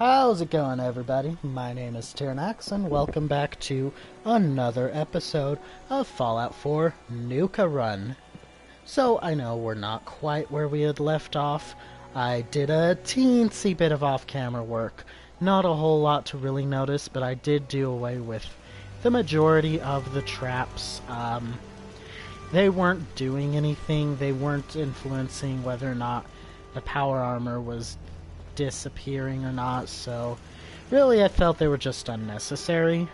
How's it going, everybody? My name is Tyrnax, and welcome back to another episode of Fallout 4 Nuka-Run. So, I know we're not quite where we had left off. I did a teensy bit of off-camera work. Not a whole lot to really notice, but I did do away with the majority of the traps. They weren't doing anything. They weren't influencing whether or not the power armor was disappearing or not, so really I felt they were just unnecessary.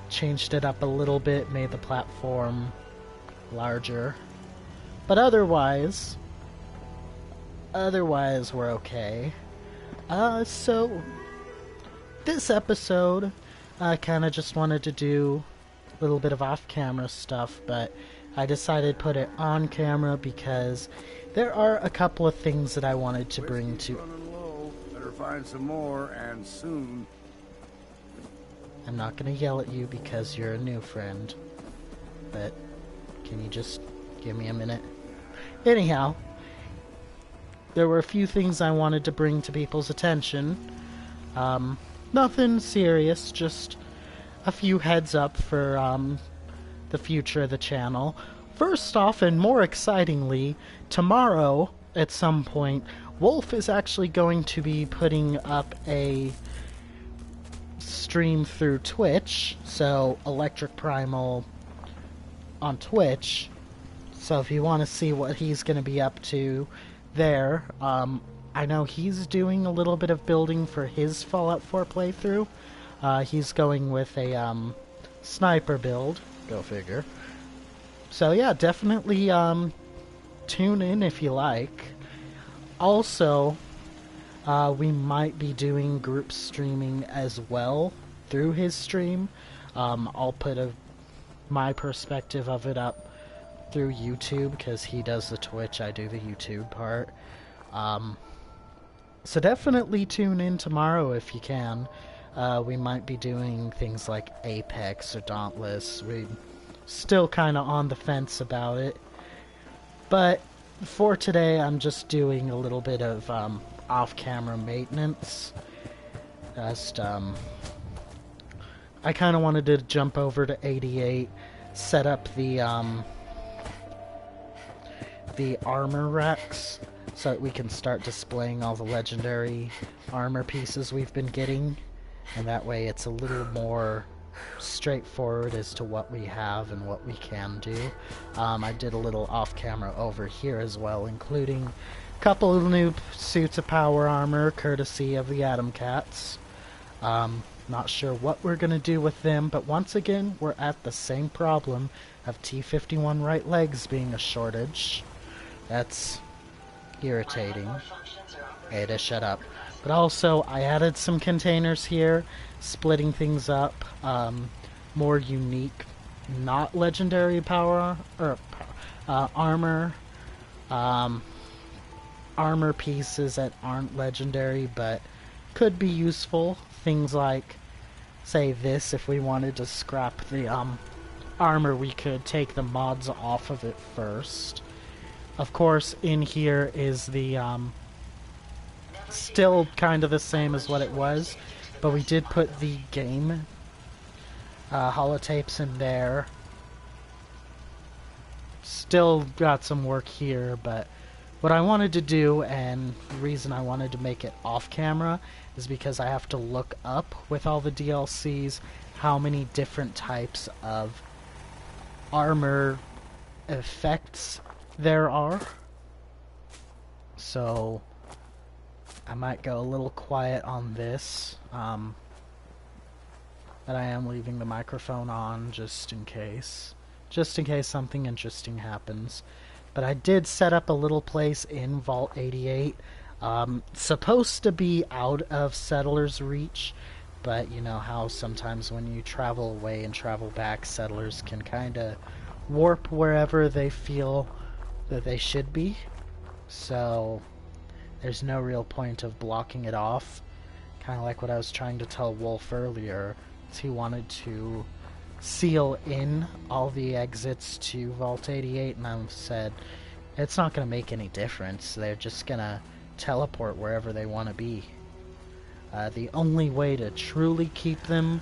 Changed it up a little bit, made the platform larger, but otherwise we're okay. So this episode I kind of just wanted to do a little bit of off-camera stuff, but I decided to put it on camera because there are a couple of things that I wanted to bring to... Better find some more, and soon. I'm not going to yell at you because you're a new friend, but can you just give me a minute? Anyhow, there were a few things I wanted to bring to people's attention. Nothing serious, just a few heads up for the future of the channel. First off, and more excitingly, tomorrow, at some point, Wolf is actually going to be putting up a stream through Twitch, so Electric Primal on Twitch. So if you want to see what he's going to be up to there, I know he's doing a little bit of building for his Fallout 4 playthrough. He's going with a sniper build, go figure. So yeah, definitely tune in if you like. Also, we might be doing group streaming as well through his stream. I'll put my perspective of it up through YouTube because he does the Twitch, I do the YouTube part. So definitely tune in tomorrow if you can. We might be doing things like Apex or Dauntless. We're still kind of on the fence about it. But for today, I'm just doing a little bit of off-camera maintenance. Just, I kind of wanted to jump over to 88, set up the armor racks, so that we can start displaying all the legendary armor pieces we've been getting. And that way it's a little more straightforward as to what we have and what we can do. I did a little off-camera over here as well, including a couple of new suits of power armor, courtesy of the Atom Cats. Not sure what we're going to do with them, but once again, we're at the same problem of T-51 right legs being a shortage. That's irritating. Ada, shut up. But also, I added some containers here, splitting things up, more unique, not legendary power, or armor, armor pieces that aren't legendary, but could be useful. Things like, say this, if we wanted to scrap the armor, we could take the mods off of it first. Of course, in here is the, still kind of the same as what it was, but we did put the game holotapes in there. Still got some work here, but what I wanted to do, and the reason I wanted to make it off camera, is because I have to look up with all the DLCs how many different types of armor effects there are. So I might go a little quiet on this, but I am leaving the microphone on just in case something interesting happens. But I did set up a little place in Vault 88, supposed to be out of Settlers' reach, but you know how sometimes when you travel away and travel back, Settlers can kinda warp wherever they feel that they should be. So there's no real point of blocking it off. Kind of like what I was trying to tell Wolf earlier. He wanted to seal in all the exits to Vault 88, and I said, it's not going to make any difference. They're just going to teleport wherever they want to be. The only way to truly keep them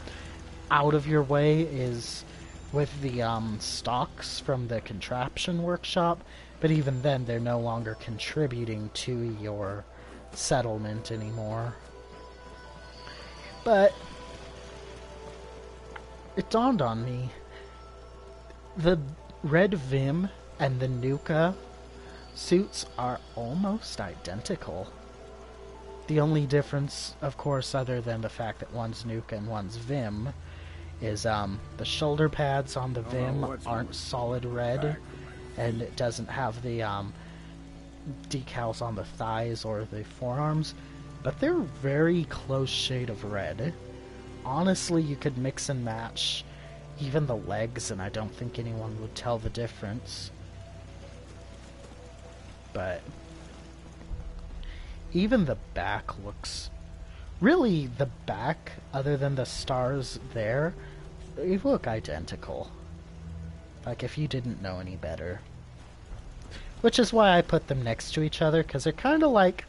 out of your way is with the stocks from the contraption workshop, but even then they're no longer contributing to your settlement anymore. But it dawned on me, the red Vim and the Nuka suits are almost identical. The only difference, of course, other than the fact that one's Nuka and one's Vim, is the shoulder pads on the Vim aren't solid red, and it doesn't have the decals on the thighs or the forearms, but they're very close shade of red. Honestly, you could mix and match even the legs, and I don't think anyone would tell the difference. But even the back looks... Really, the back, other than the stars there, they look identical. Like if you didn't know any better. Which is why I put them next to each other, because they're kind of like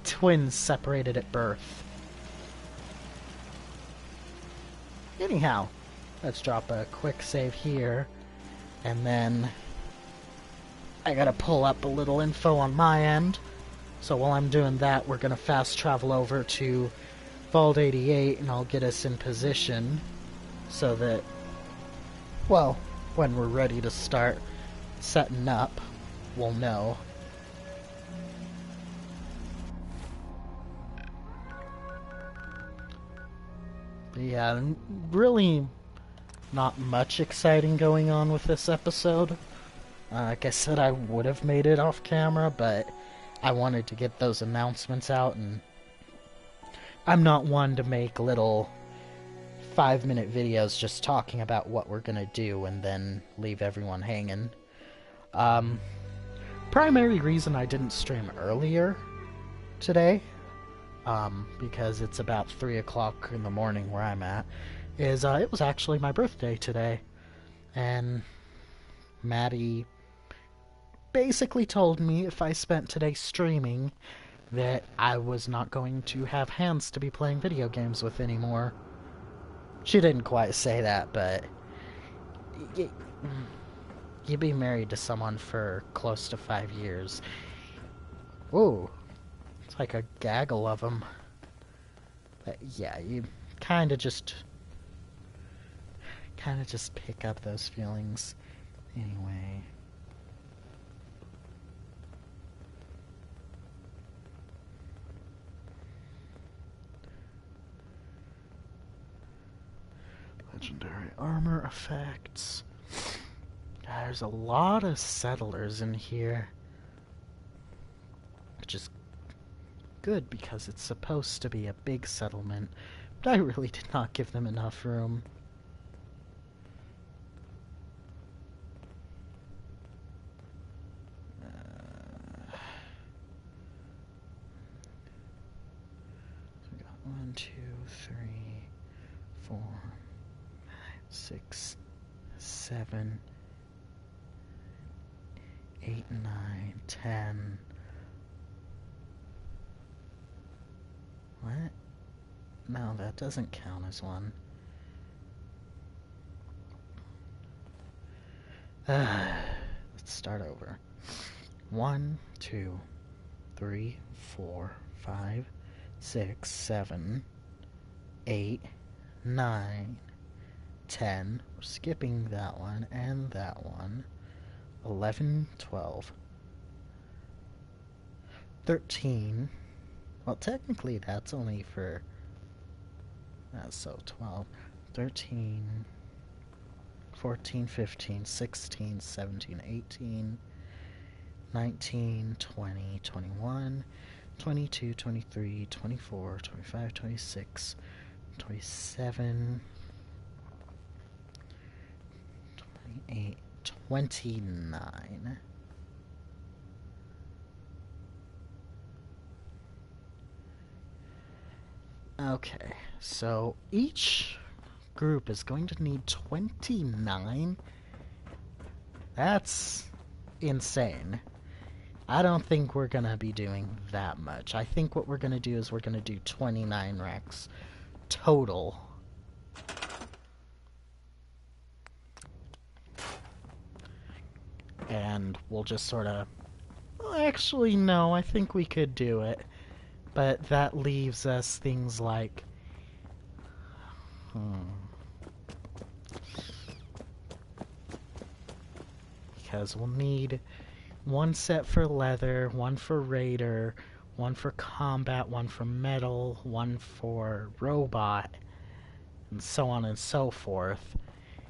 twins separated at birth. Anyhow, let's drop a quick save here, and then I gotta pull up a little info on my end. So while I'm doing that, we're gonna fast travel over to Vault 88, and I'll get us in position so that, well, when we're ready to start setting up, we'll know. But yeah, really not much exciting going on with this episode. Like I said, I would have made it off camera, but I wanted to get those announcements out, and I'm not one to make little 5-minute videos just talking about what we're gonna do and then leave everyone hanging. Primary reason I didn't stream earlier today, because it's about 3 o'clock in the morning where I'm at, is it was actually my birthday today, and Maddie basically told me if I spent today streaming that I was not going to have hands to be playing video games with anymore. She didn't quite say that, but you be married to someone for close to 5 years. Ooh, it's like a gaggle of them. But yeah, you kind of just pick up those feelings anyway. Legendary armor effects. There's a lot of settlers in here, which is good because it's supposed to be a big settlement, but I really did not give them enough room. So we got 1, 2, 3, 4, 6, 7, 8, 9, 10. What? No, that doesn't count as one. Let's start over. 1, 2, 3, 4, 5, 6, 7, 8, 9, 10. We're skipping that one and that one. 11, 12, 13. Well, technically that's only for... so 12, 13, 14, 15, 16, 17, 18, 19, 20, 21, 22, 23, 24, 25, 26, 27, 28, 29. Okay, so each group is going to need 29? That's insane. I don't think we're gonna be doing that much. I think what we're gonna do is we're gonna do 29 Rex total. And we'll just sort of... Well, actually, no, I think we could do it. But that leaves us things like... Because we'll need one set for leather, one for raider, one for combat, one for metal, one for robot, and so on and so forth.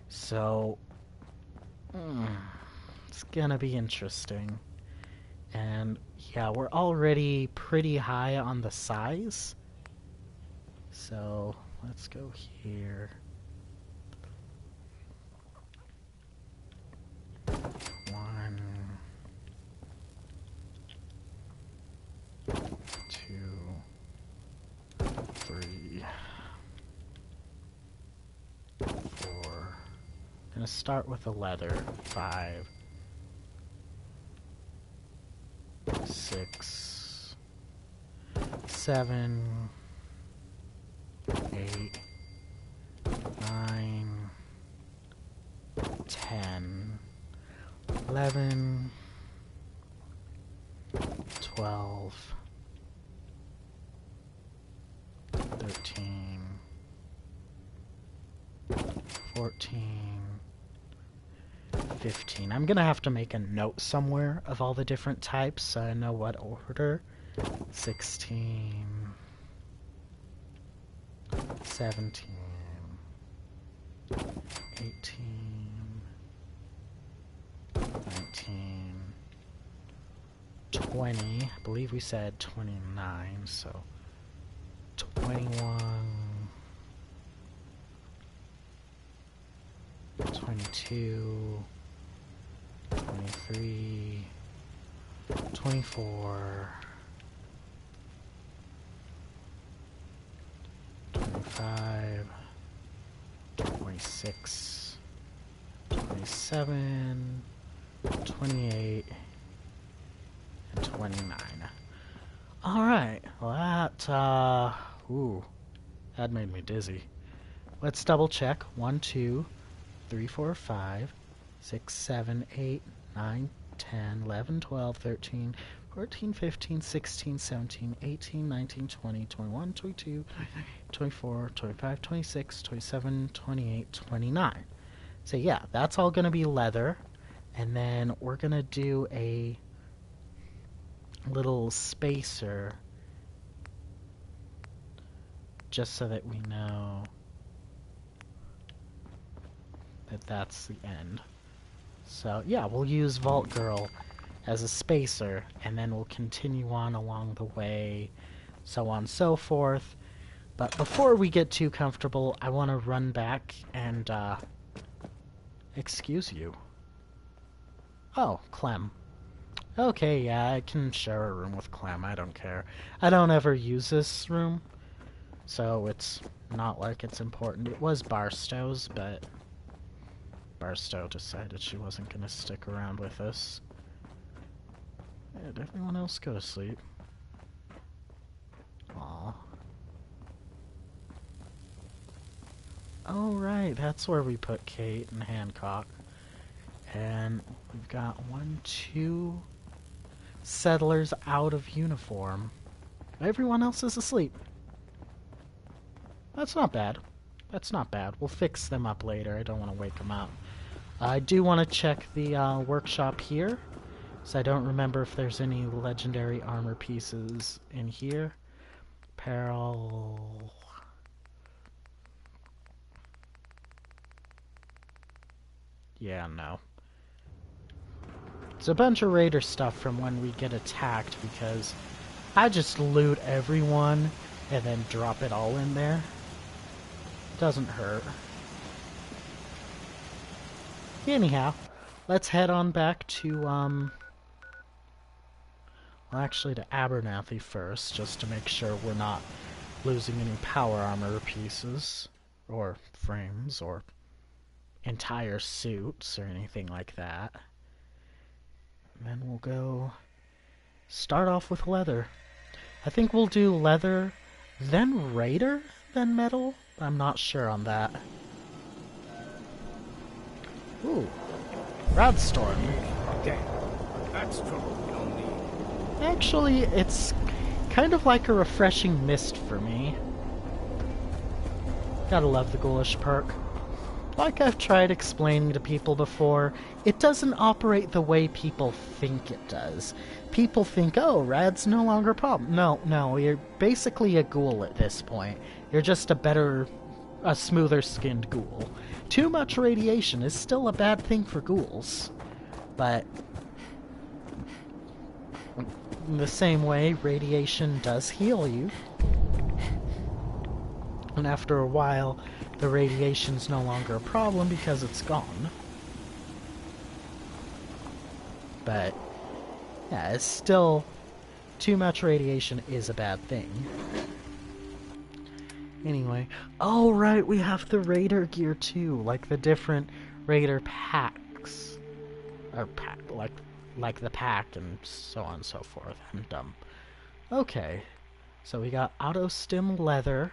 So, it's gonna be interesting. And yeah, we're already pretty high on the size. So, let's go here. 1, 2, 3, 4. Gonna start with the leather. 5, 6, 7, 8, 9, 10, 11, 12, 13, 14, 15. I'm gonna have to make a note somewhere of all the different types so I know what order. 16, 17, 18, 19, 20. I believe we said 29, so 21, 22, 23, 24, 25, 26, 27, 28, and 29. Alright, well that made me dizzy. Let's double check. 1, 2, 3, 4, 5, 6, 7, 8, 9, 10, 11, 12, 13, 14, 15, 16, 17, 18, 19, 20, 21, 22, 24, 25, 26, 27, 28, 29. So yeah, that's all going to be leather. And then we're going to do a little spacer just so that we know that that's the end. So yeah, we'll use Vault Girl as a spacer, and then we'll continue on along the way, so on and so forth. But before we get too comfortable, I want to run back and, excuse you. Oh, Clem. Okay, yeah, I can share a room with Clem, I don't care. I don't ever use this room, so it's not like it's important. It was Barstow's, but Barstow decided she wasn't going to stick around with us. Did everyone else go to sleep? Aw. Oh, right, that's where we put Kate and Hancock. And we've got 1, 2 settlers out of uniform. Everyone else is asleep. That's not bad. That's not bad. We'll fix them up later. I don't want to wake them up. I do want to check the workshop here, so I don't remember if there's any legendary armor pieces in here. Apparel... Yeah, no. It's a bunch of raider stuff from when we get attacked, because I just loot everyone and then drop it all in there. Doesn't hurt. Anyhow, let's head on back to, well, actually to Abernathy first, just to make sure we're not losing any power armor pieces, or frames, or entire suits, or anything like that. And then we'll go start off with leather. I think we'll do leather, then raider, then metal. I'm not sure on that. Ooh, Radstorm. Okay. That's trouble we don't need. Actually, it's kind of like a refreshing mist for me. Gotta love the ghoulish perk. Like I've tried explaining to people before, it doesn't operate the way people think it does. People think, oh, Rad's no longer a problem. No, you're basically a ghoul at this point. You're just a smoother skinned ghoul. Too much radiation is still a bad thing for ghouls. But in the same way, radiation does heal you. And after a while, the radiation's no longer a problem because it's gone. But, yeah, it's still... Too much radiation is a bad thing. Anyway. Oh, right, we have the Raider gear too. Like the different Raider packs. Or like the pack and so on and so forth. I'm dumb. Okay. So we got Auto Stim Leather.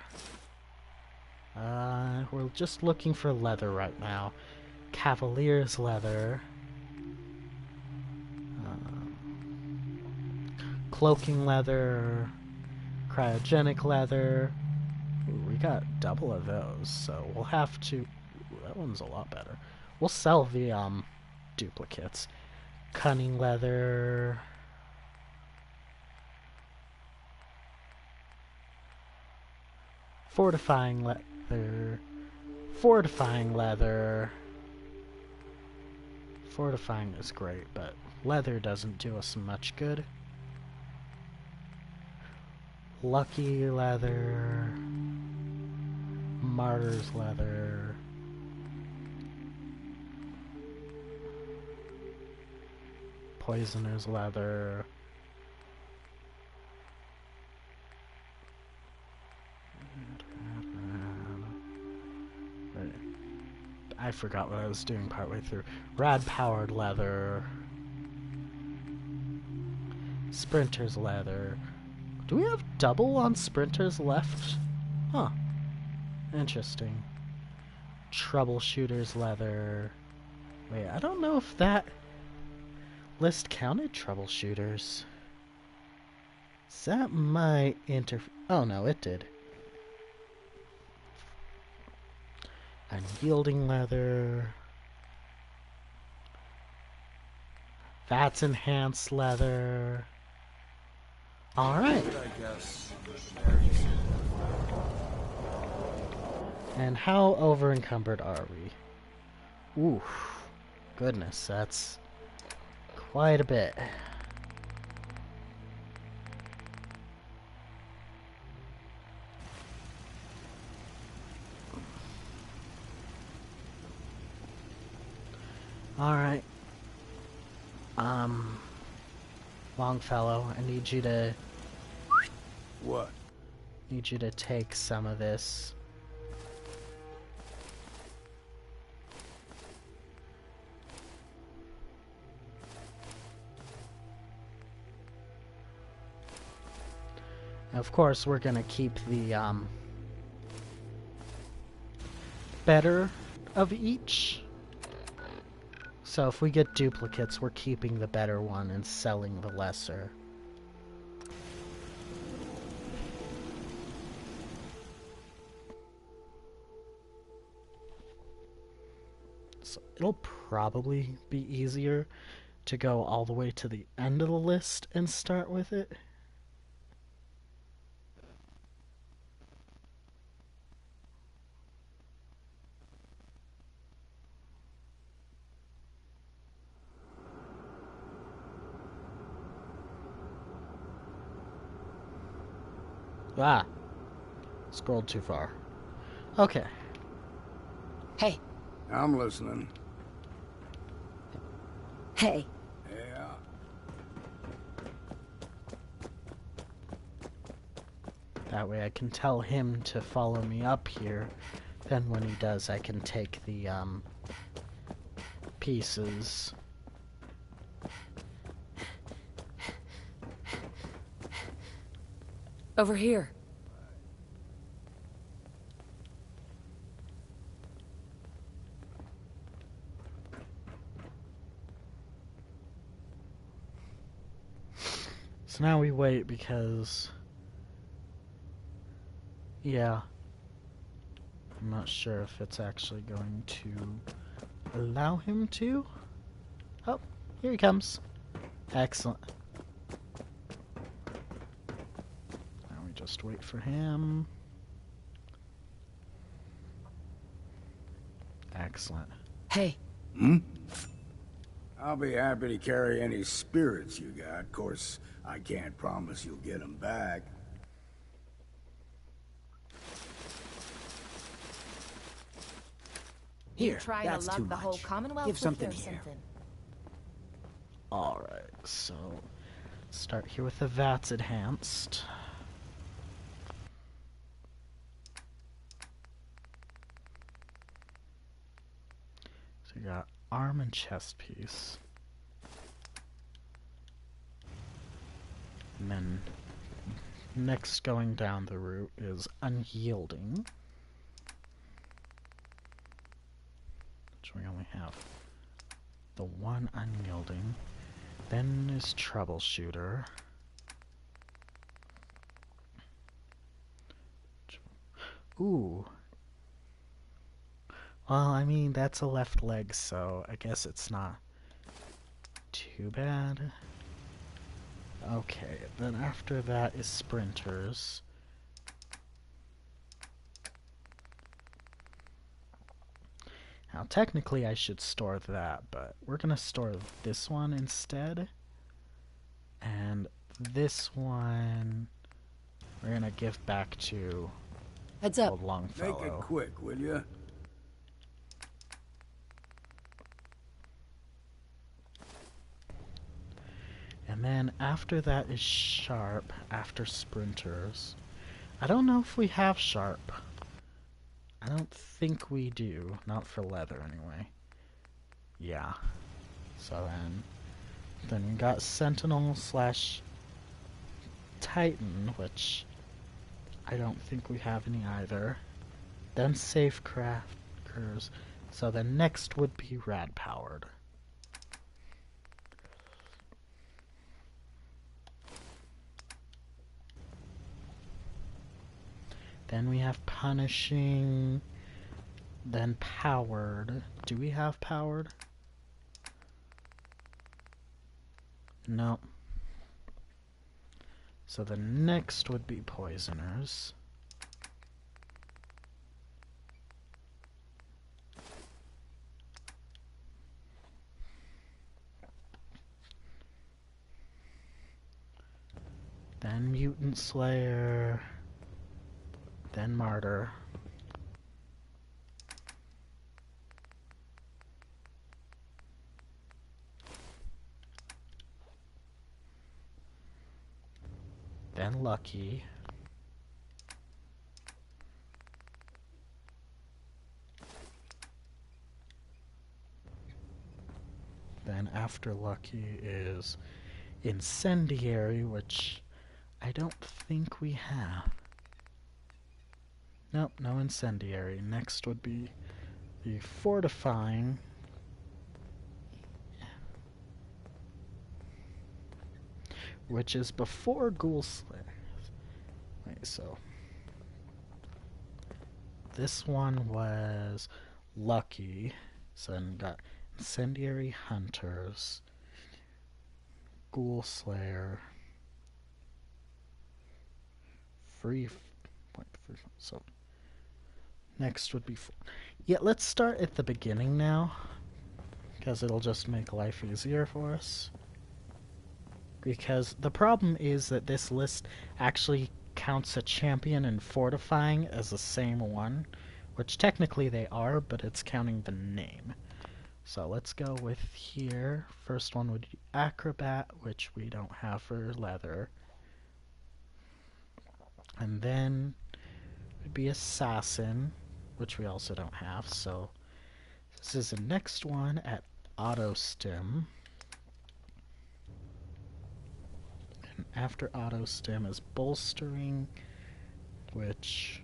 We're just looking for leather right now. Cavalier's leather. Cloaking leather. Cryogenic leather. Ooh, we got double of those, so we'll have to... Ooh, that one's a lot better. We'll sell the, duplicates. Cunning leather... Fortifying leather... Fortifying leather... Fortifying is great, but leather doesn't do us much good. Lucky leather... Martyr's leather... Poisoner's leather... I forgot what I was doing partway through. Rad-powered leather... Sprinter's leather... Do we have double on Sprinters left? Huh. Interesting. Troubleshooter's leather... Wait, I don't know if that list counted troubleshooters. That might oh no, it did. Unyielding leather... That's enhanced leather... Alright. And how over encumbered are we? Ooh, goodness, that's quite a bit. Alright. Longfellow, I need you to... What? Need you to take some of this. Of course, we're gonna keep the, better of each. So if we get duplicates, we're keeping the better one and selling the lesser. So it'll probably be easier to go all the way to the end of the list and start with it. Ah, scrolled too far. Okay. Hey. I'm listening. Hey. Yeah. That way I can tell him to follow me up here. Then when he does, I can take the, pieces. Over here. So now we wait because... yeah. I'm not sure if it's actually going to allow him to. Oh, here he comes. Excellent. Now we just wait for him. Excellent. Hey. Hmm? I'll be happy to carry any spirits you got. Of course, I can't promise you'll get them back. Here, Trying that's to too lug the much. whole Commonwealth Give with something you or here. something? Alright, so start here with the VATS enhanced. So you got arm and chest piece. And then next going down the route is unyielding. Which we only have the one unyielding. Then is troubleshooter. Ooh. Well, I mean, that's a left leg, so I guess it's not too bad. Okay, then after that is sprinters. Now, technically I should store that, but we're gonna store this one instead. And this one we're gonna give back to Heads up. old Longfellow. Make it quick, will you? And then after that is sharp, after sprinters. I don't know if we have sharp. I don't think we do. Not for leather, anyway. Yeah. So then we got Sentinel slash Titan, which I don't think we have any either. Then Safecrafters. So the next would be Rad Powered. Then we have Punishing. Then Powered. Do we have Powered? No. So the next would be Poisoners. Then Mutant Slayer. Then Martyr. Then Lucky. Then after Lucky is Incendiary, which I don't think we have. Nope, no Incendiary. Next would be the Fortifying. Which is before Ghoul Slayer. Wait, so this one was Lucky. So then got Incendiary Hunters, Ghoul Slayer, so next would be yeah, let's start at the beginning now, because it'll just make life easier for us. Because the problem is that this list actually counts a champion and fortifying as the same one, which technically they are, but it's counting the name. So let's go with here. First one would be Acrobat, which we don't have for leather. And then would be Assassin, which we also don't have. So this is the next one at Auto Stim. And after auto stim is bolstering, which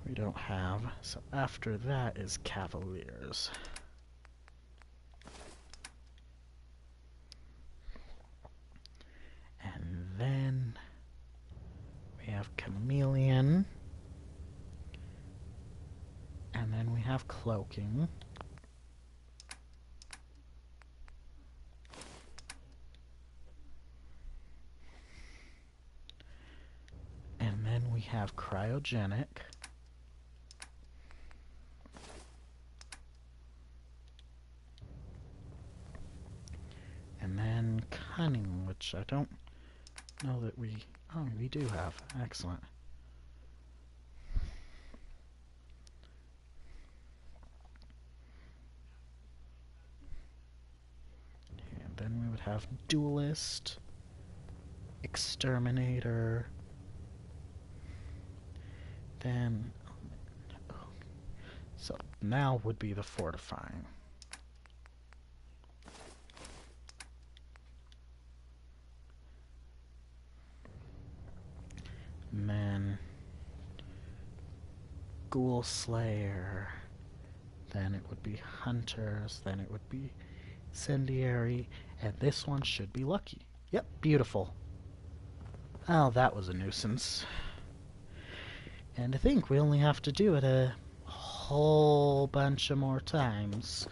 we don't have. So after that is Cavaliers. And then we have Chameleon. And then we have Cloaking. And then we have Cryogenic. And then Cunning, which I don't know that we... Oh, we do have. Excellent. And then we would have Duelist, Exterminator, then... So now would be the Fortifying. And then Ghoul Slayer, then it would be Hunters, then it would be Incendiary, and this one should be Lucky. Yep, beautiful. Oh, that was a nuisance. And I think we only have to do it a whole bunch of more times.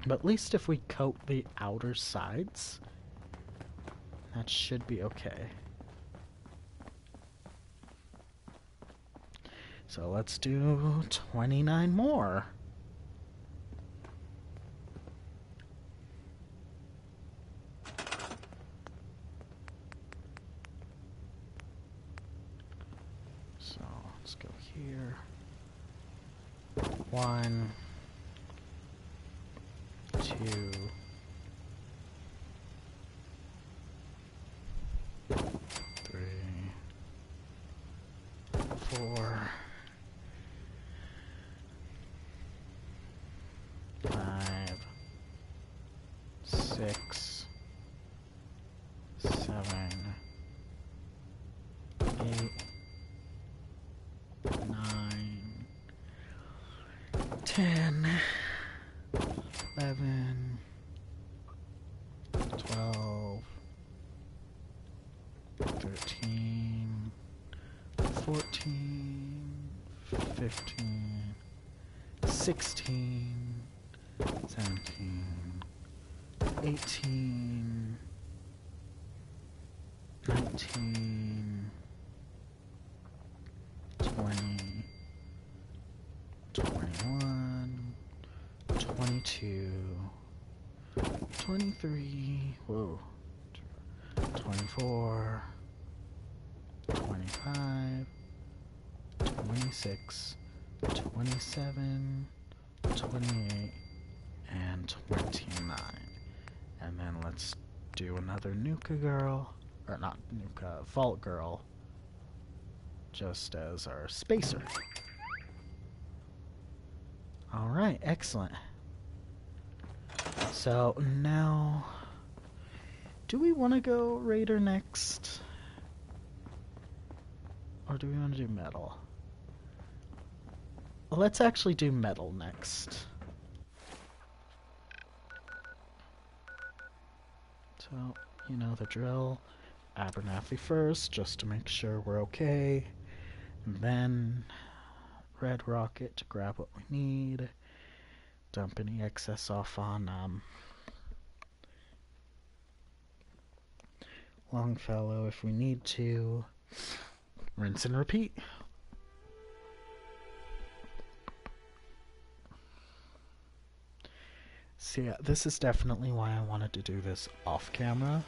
But at least if we coat the outer sides, that should be okay. So let's do 29 more. So let's go here. 1, 2, 3, 4, 5, 6, 7, 8, 9, 10, 11, 12, 13, 14, 15, 16, 17, 18, 19, 20, 21, 22, 23, whoa, 24, 25, 26, 27, 28, and 29. And then let's do another Nuka Girl, or not Nuka, Vault Girl, just as our spacer. Alright, excellent. So now, do we want to go Raider next? Or do we want to do Metal? Let's actually do Metal next. So, you know the drill. Abernathy first, just to make sure we're okay. And then Red Rocket to grab what we need. Dump any excess off on Longfellow if we need to. Rinse and repeat. So yeah, this is definitely why I wanted to do this off camera.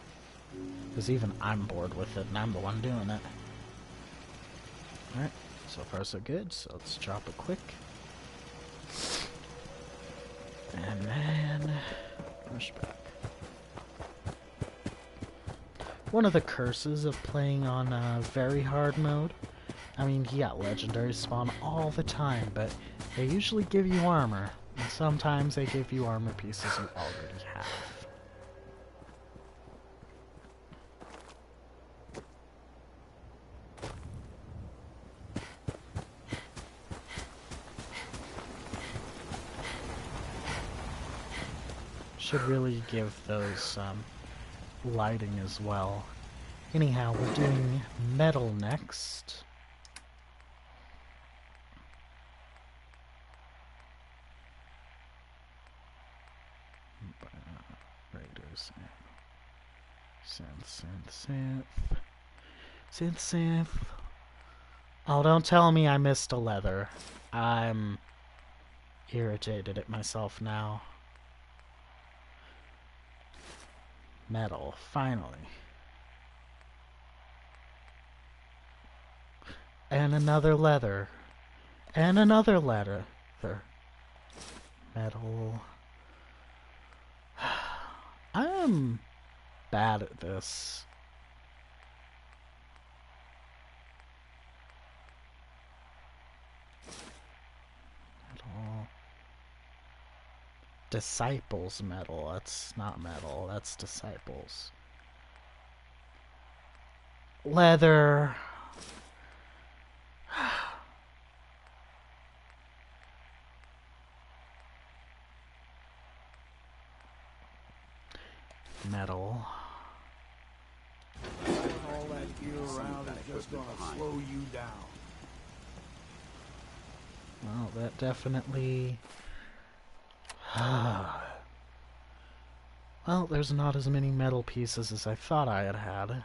Because even I'm bored with it and I'm the one doing it. Alright, so far so good, so let's drop it quick. And then push back. One of the curses of playing on very hard mode, I mean, yeah, legendaries spawn all the time, but they usually give you armor, and sometimes they give you armor pieces you already have. should really give those lighting as well. Anyhow, we're doing metal next. Raiders. Synth. Oh, don't tell me I missed a leather. I'm irritated at myself now. Metal, finally. And another leather. And another leather. Metal. I am bad at this. Metal. Disciples metal. That's not metal. That's disciples. Leather. Metal. All that gear around is just gonna slow you down. Well, that definitely... Well, there's not as many metal pieces as I thought I had.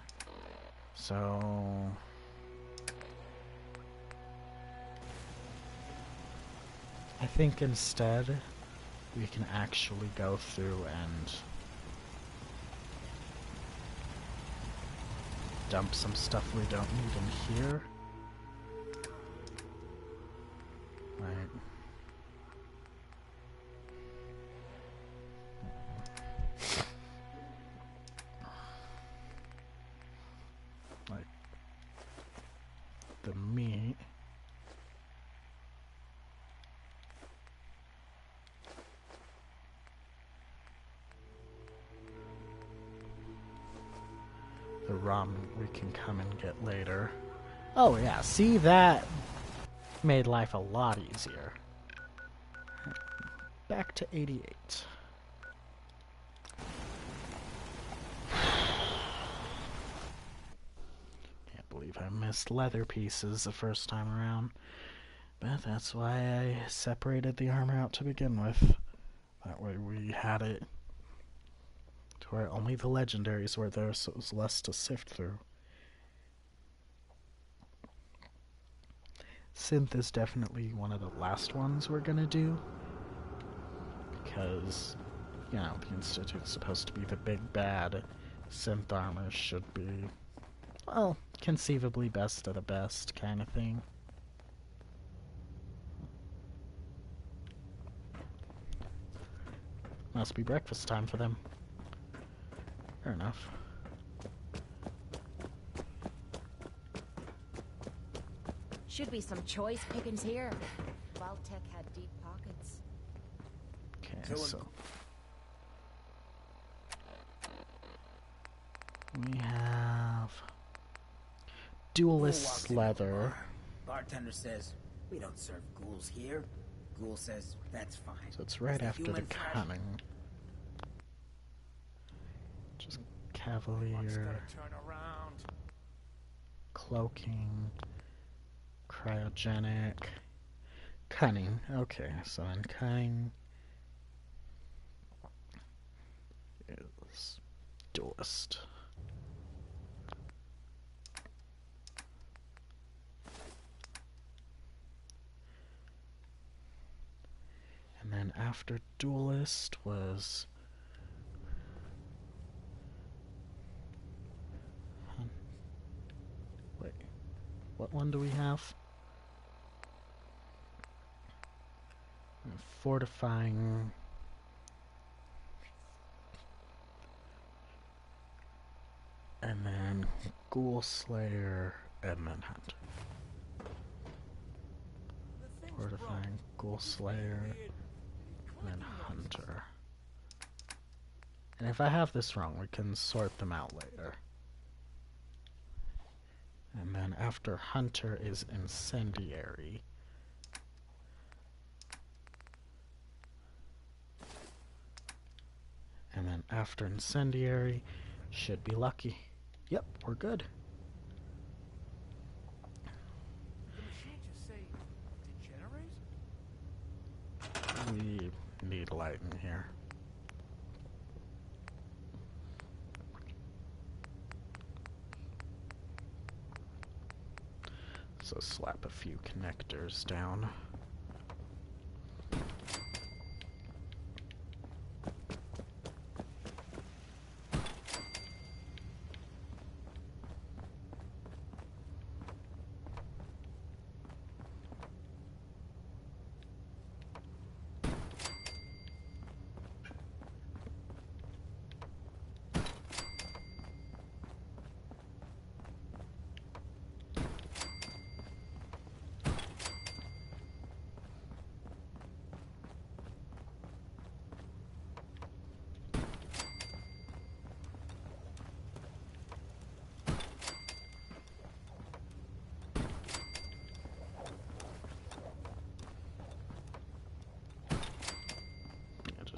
So... I think instead, we can actually go through and dump some stuff we don't need in here. Right. Like the meat. The rum we can come and get later. Oh yeah, see, that made life a lot easier. Back to 88. Can't believe I missed leather pieces the first time around. But that's why I separated the armor out to begin with. That way we had it to where only the legendaries were there, so it was less to sift through. Synth is definitely one of the last ones we're gonna do. Because, you know, the Institute's supposed to be the big bad. Synth armor should be, well, conceivably best of the best kind of thing. Must be breakfast time for them. Fair enough. Should be some choice pickings here. Valtech had deep pockets. Okay, so we have duelist leather. Bartender says, we don't serve ghouls here. Ghoul says, that's fine. So it's right after the human flesh. cunning. Just cavalier, cloaking, cryogenic, cunning. Okay, so then cunning is duelist. And then after duelist was wait, what one do we have? Fortifying, and then Ghoul Slayer, and then Hunter. Fortifying, Ghoul Slayer, and then Hunter. And if I have this wrong, we can sort them out later. And then after Hunter is Incendiary. And then after incendiary, should be lucky. Yep, we're good. The machine just say degenerate? We need light in here. So slap a few connectors down.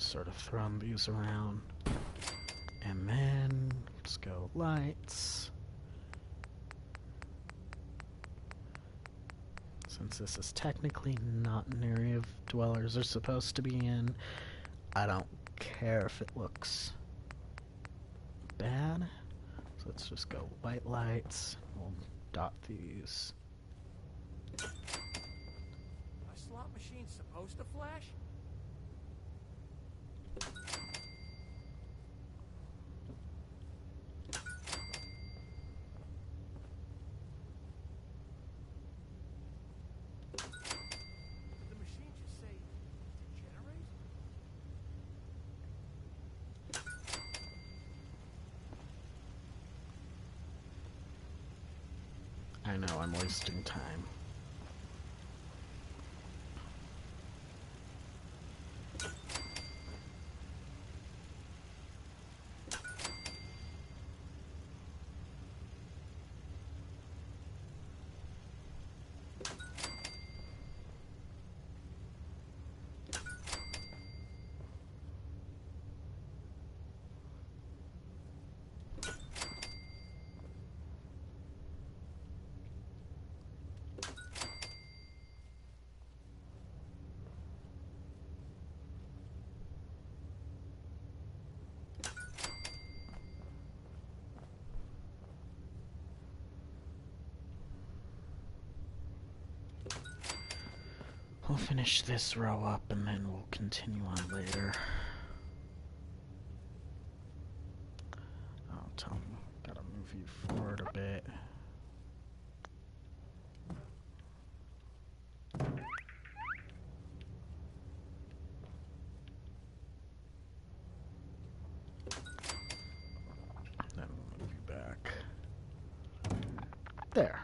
Sort of throwing these around, and then let's go lights. Since this is technically not an area of dwellers are supposed to be in, I don't care if it looks bad. So let's just go white lights. We'll dot these. A slot machine's supposed to flash? I know, I'm wasting time. We'll finish this row up and then we'll continue on later. Oh, tell me, gotta move you forward a bit. Then we'll move you back. There.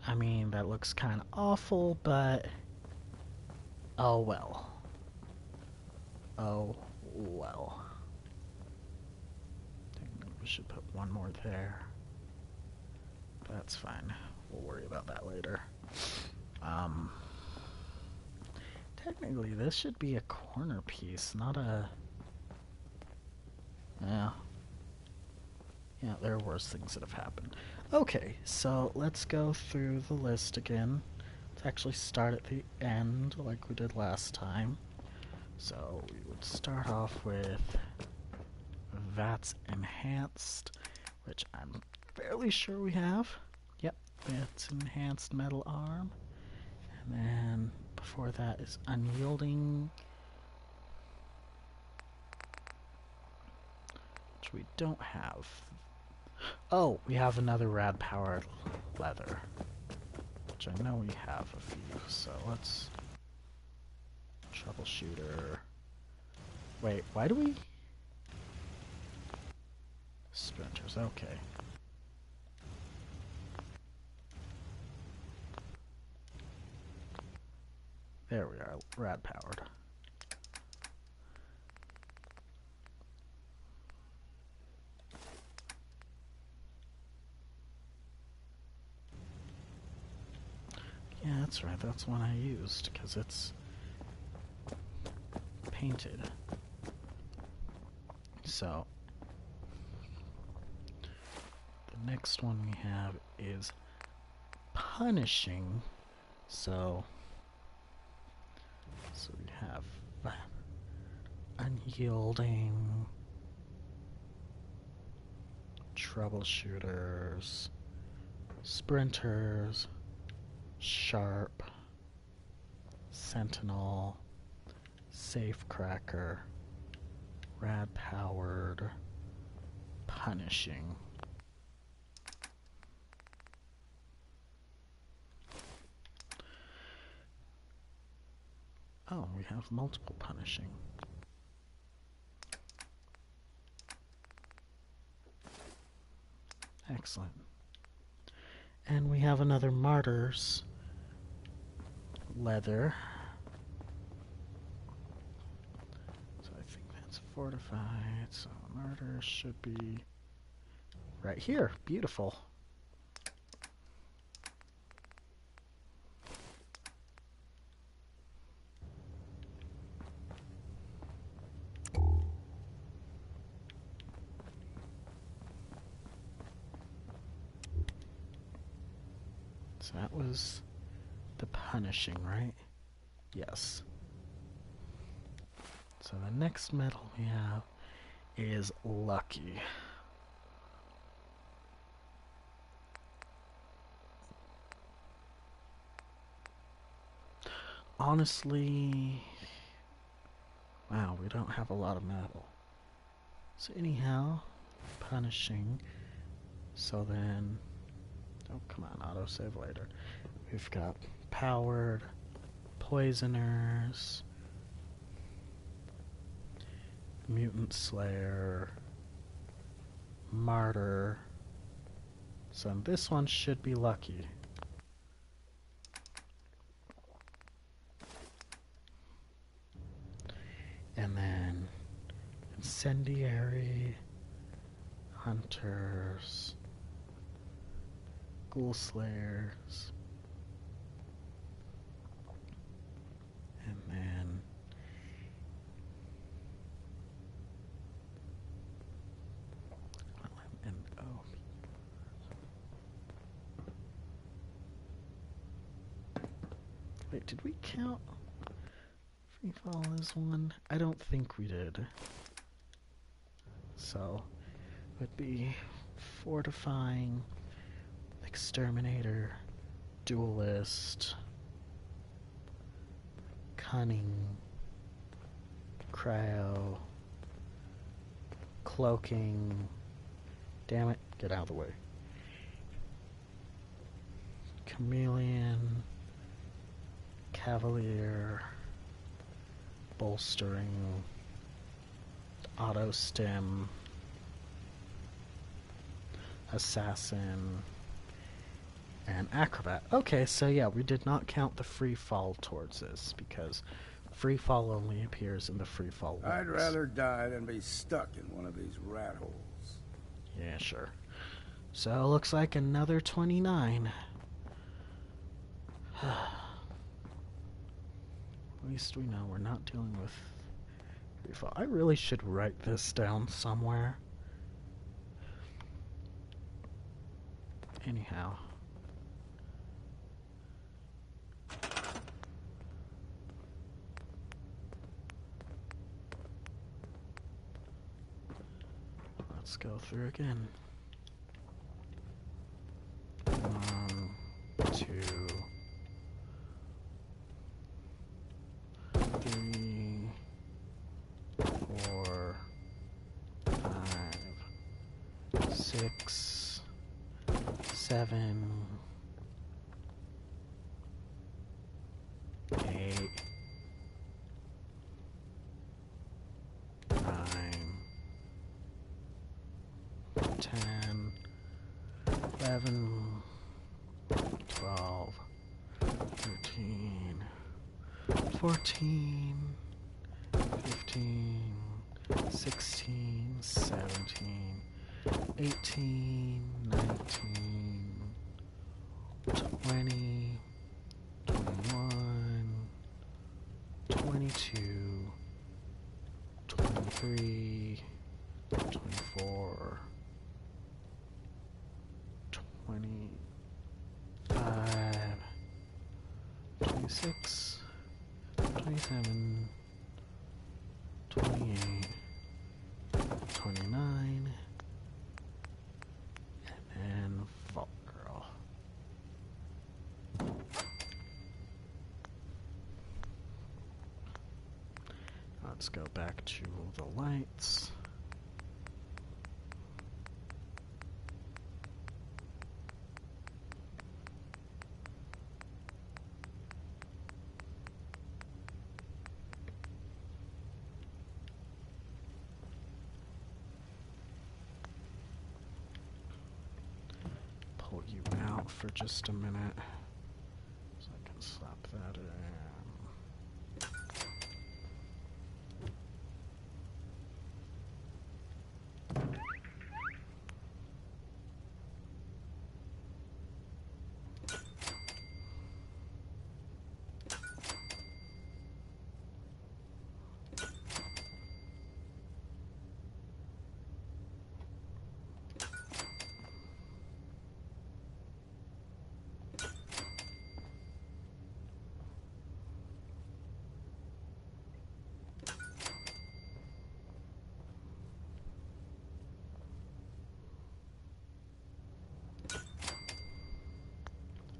I mean, that looks kind of awful, but oh well. Oh well. I think we should put one more there. That's fine. We'll worry about that later. Technically, this should be a corner piece, not a... Yeah. Yeah, there are worse things that have happened. Okay, so let's go through the list again. Let's actually start at the end like we did last time. So we would start off with VATS Enhanced, which I'm fairly sure we have. Yep, VATS Enhanced Metal Arm. And then before that is Unyielding, which we don't have. Oh, we have another rad powered leather, which I know we have a few, so let's troubleshooter. Wait, why do we? Splinters, okay. There we are, rad powered. Yeah, that's right, that's one I used, because it's painted. So, the next one we have is punishing. So we have unyielding, troubleshooters, sprinters, sharp, sentinel, safecracker, rad-powered, punishing. Oh, we have multiple punishing. Excellent. And we have another martyrs leather. So I think that's fortified. So martyrs should be right here. Beautiful. So that was the punishing, right? Yes. So the next medal we have is lucky. Honestly, wow, we don't have a lot of metal. So anyhow, punishing. So then, oh come on, autosave later. We've got powered, poisoners, mutant slayer, martyr. So this one should be lucky. And then incendiary, hunters, ghoul slayers, and then wait, did we count free fall as one? I don't think we did. So it would be fortifying, exterminator, duelist, cunning, cryo, cloaking. Damn it, get out of the way. Chameleon, cavalier, bolstering, auto stim, assassin, and acrobat. Okay, so yeah, we did not count the free fall towards this because free fall only appears in the free fall woods. I'd rather die than be stuck in one of these rat holes. Yeah, sure. So looks like another 29. At least we know we're not dealing with free fall. I really should write this down somewhere. Anyhow. Let's go through again. 1, 2, 3, 4, 5, 6, 7, 8, 9, 10, 11, 12, 13, 14, 15, 16, 17, 18, 19, 20, 21, 22, 24, 25, 26, 27, 28, 29, and then Vault Girl. Let's go back to the lights. Pull you out for just a minute so I can slap that in.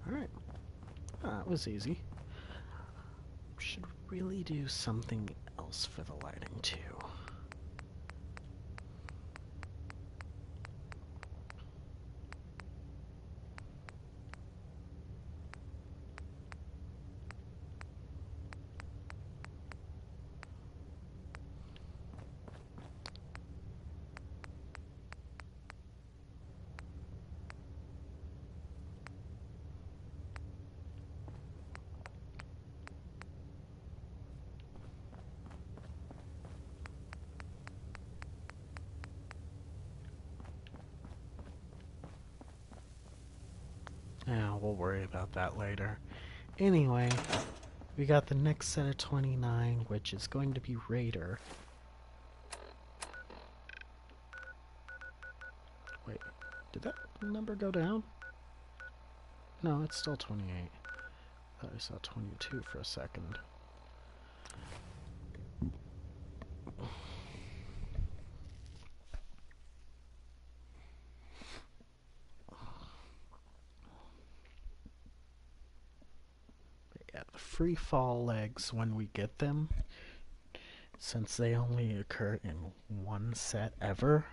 Alright, that was easy. Should really do something else for the lighting too. Yeah, we'll worry about that later. Anyway, we got the next set of 29, which is going to be Raider. Wait, did that number go down? No, it's still 28. I thought I saw 22 for a second. Yeah, the free fall legs, when we get them, since they only occur in one set ever,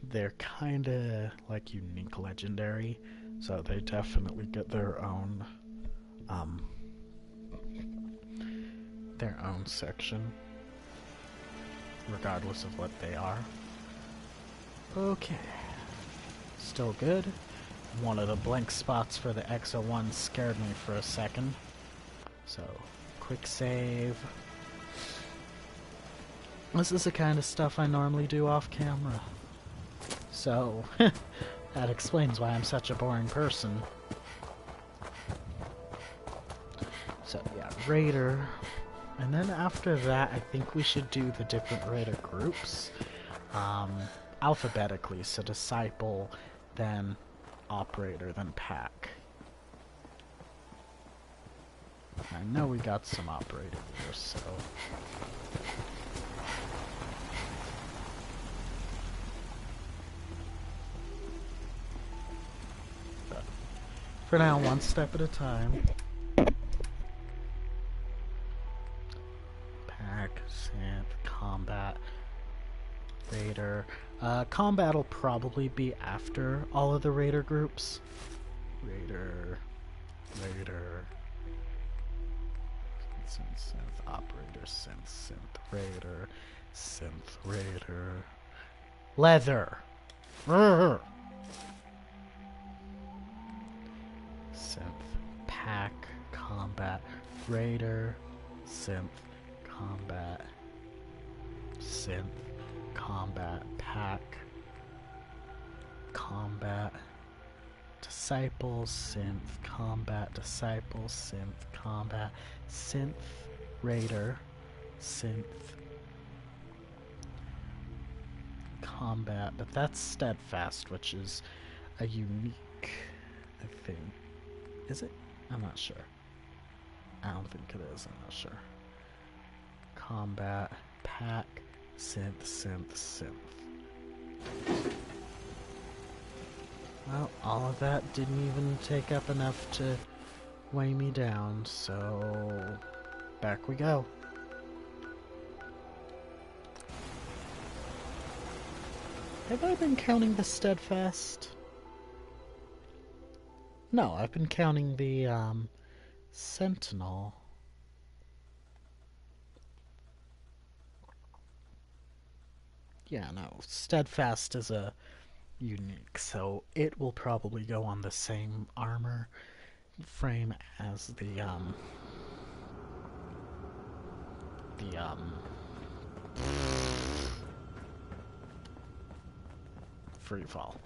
they're kinda like unique legendary, so they definitely get their own section, regardless of what they are. Okay, still good. One of the blank spots for the XO1 scared me for a second. So, quick save. This is the kind of stuff I normally do off camera. So, that explains why I'm such a boring person. So, yeah, Raider. And then after that, I think we should do the different Raider groups. Alphabetically, so Disciple, then Operator, then Pack. I know we got some Operator here, so... But for now, one step at a time. Pack, Synth, Combat, Raider. Combat will probably be after all of the Raider groups. Raider, synth, Operator, synth, Raider, Leather. Synth, Pack, Combat, Raider, Synth, Combat, Synth, Combat, Pack, Combat, Disciples, Synth, Combat, Disciples, Synth, Combat, Synth, Raider, Synth, combat, but that's steadfast, which is a unique, I think. Is it? I'm not sure. I don't think it is, I'm not sure. Combat, pack, synth, synth, synth. Well, all of that didn't even take up enough to weigh me down, so back we go. Have I been counting the steadfast? No, I've been counting the sentinel. Yeah, no, steadfast is a unique, so it will probably go on the same armor frame as the free fall.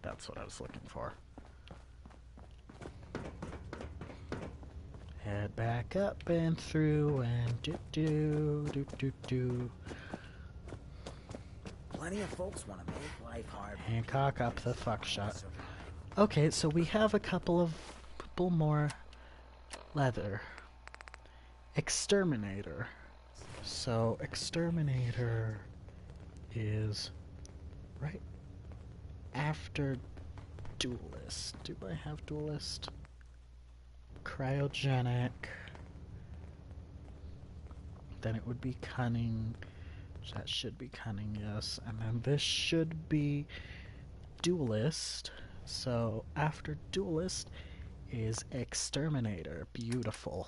That's what I was looking for. Head back up and through and do. Plenty of folks want to make life hard. Hancock up the fuck shot. Okay, so we have a couple more leather. Exterminator. So Exterminator is right after Duelist. Do I have Duelist? Cryogenic. Then it would be Cunning. That should be Cunning, yes. And then this should be Duelist. So after Duelist is Exterminator. Beautiful.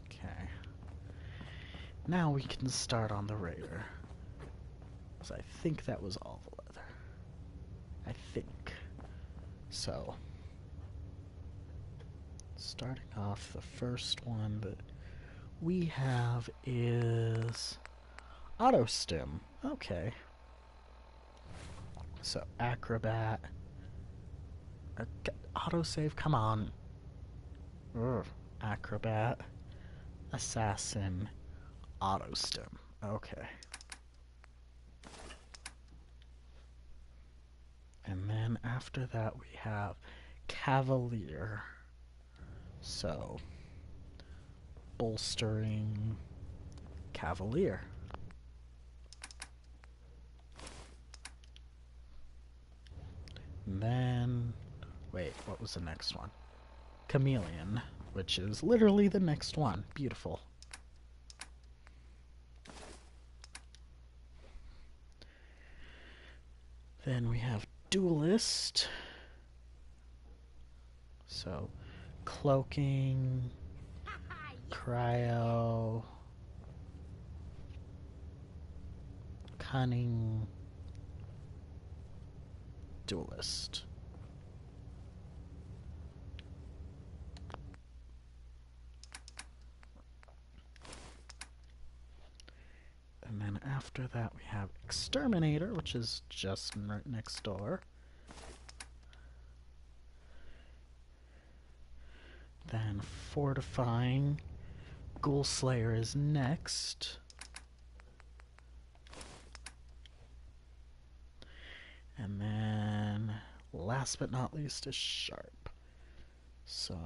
Okay. Now we can start on the Raider. So I think that was all the leather. I think. So, starting off, the first one that we have is Auto Stim. Okay. So, Acrobat. Autosave, come on. Ugh. Acrobat. Assassin. Auto Stim. Okay. And then after that we have Cavalier. So, bolstering Cavalier. And then, wait, what was the next one? Chameleon, which is literally the next one. Beautiful. Then we have Duelist. So, cloaking, cryo, cunning, Duelist. And then after that we have Exterminator, which is just right next door. Then Fortifying. Ghoul Slayer is next. And then last but not least is Sharp. So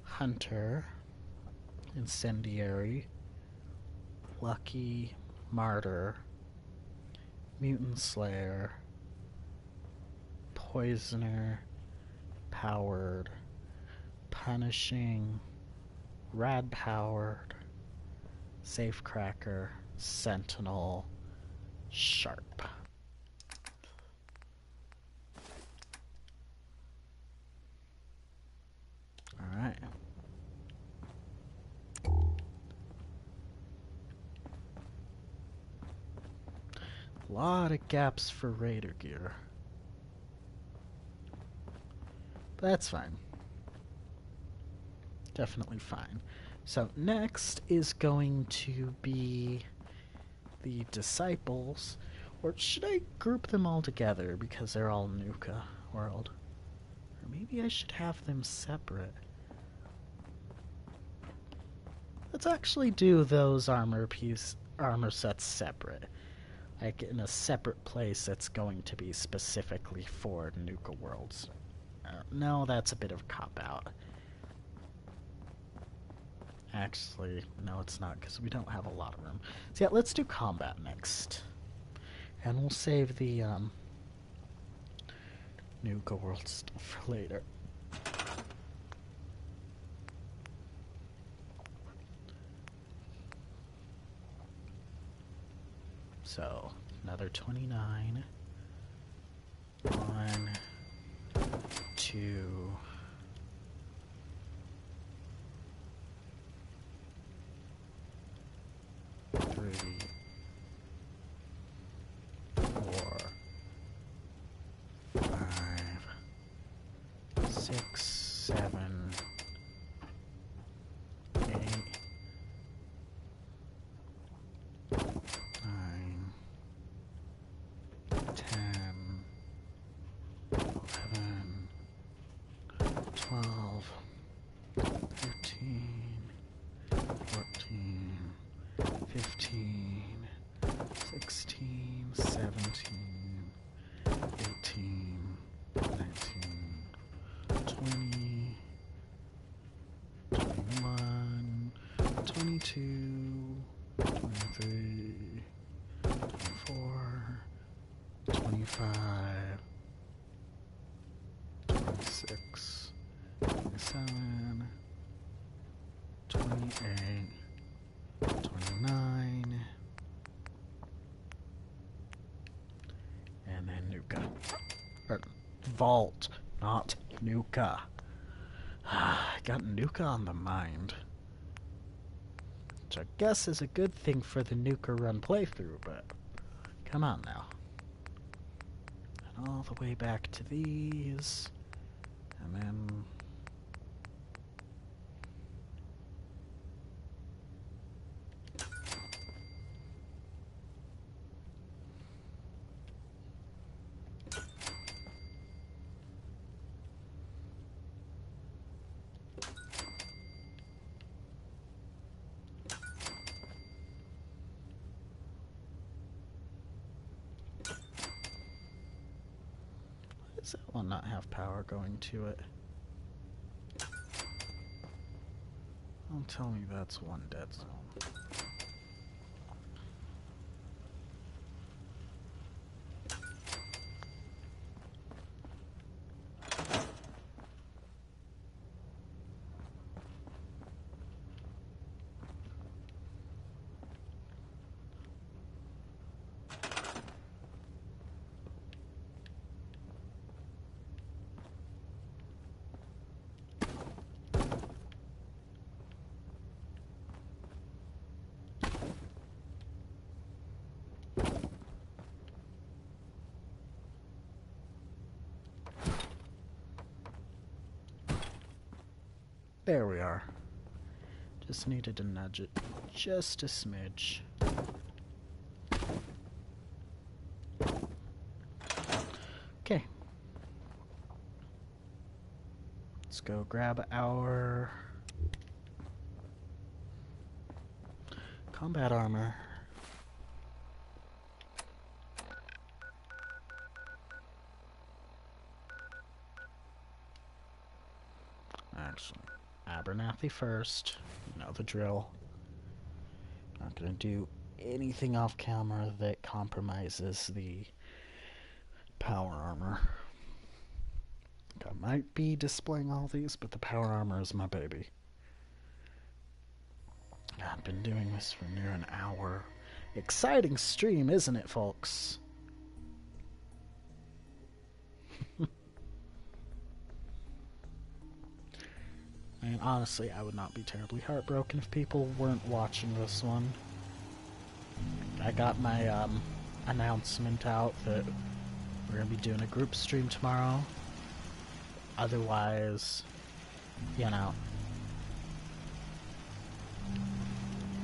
Hunter, Incendiary, Lucky, Martyr, Mutant Slayer, Poisoner, Powered, Punishing, Rad Powered, Safecracker, Sentinel, Sharp. Alright. A lot of gaps for Raider gear. But that's fine. Definitely fine. So next is going to be the Disciples. Or should I group them all together because they're all Nuka world? Or maybe I should have them separate. Let's actually do those armor sets separate. Like in a separate place that's going to be specifically for Nuka Worlds. No, that's a bit of a cop-out. Actually, no it's not, because we don't have a lot of room. So yeah, let's do combat next. And we'll save the Nuka World stuff for later. So, another 29. 1, 2, 3, 4, 5, 6, 7, 8, 9, 10, 11, 12, 13, 14, 15, 16, 17, 18, 19, 20, 21, 22, 23, 24, 25, 26, 27, 28, 29, and then Nuka. Or Vault, not Nuka. Got Nuka on the mind. Which I guess is a good thing for the Nuka-Run playthrough, but come on now. And all the way back to these, and then... does that one not have power going to it? Don't tell me that's one dead zone. There we are. Just needed to nudge it just a smidge. Okay. Let's go grab our combat armor. Actually, Abernathy first. You know the drill. Not gonna do anything off camera that compromises the power armor. I might be displaying all these, but the power armor is my baby. I've been doing this for near an hour. Exciting stream, isn't it, folks? And honestly, I would not be terribly heartbroken if people weren't watching this one. I got my announcement out that we're going to be doing a group stream tomorrow. Otherwise, you know.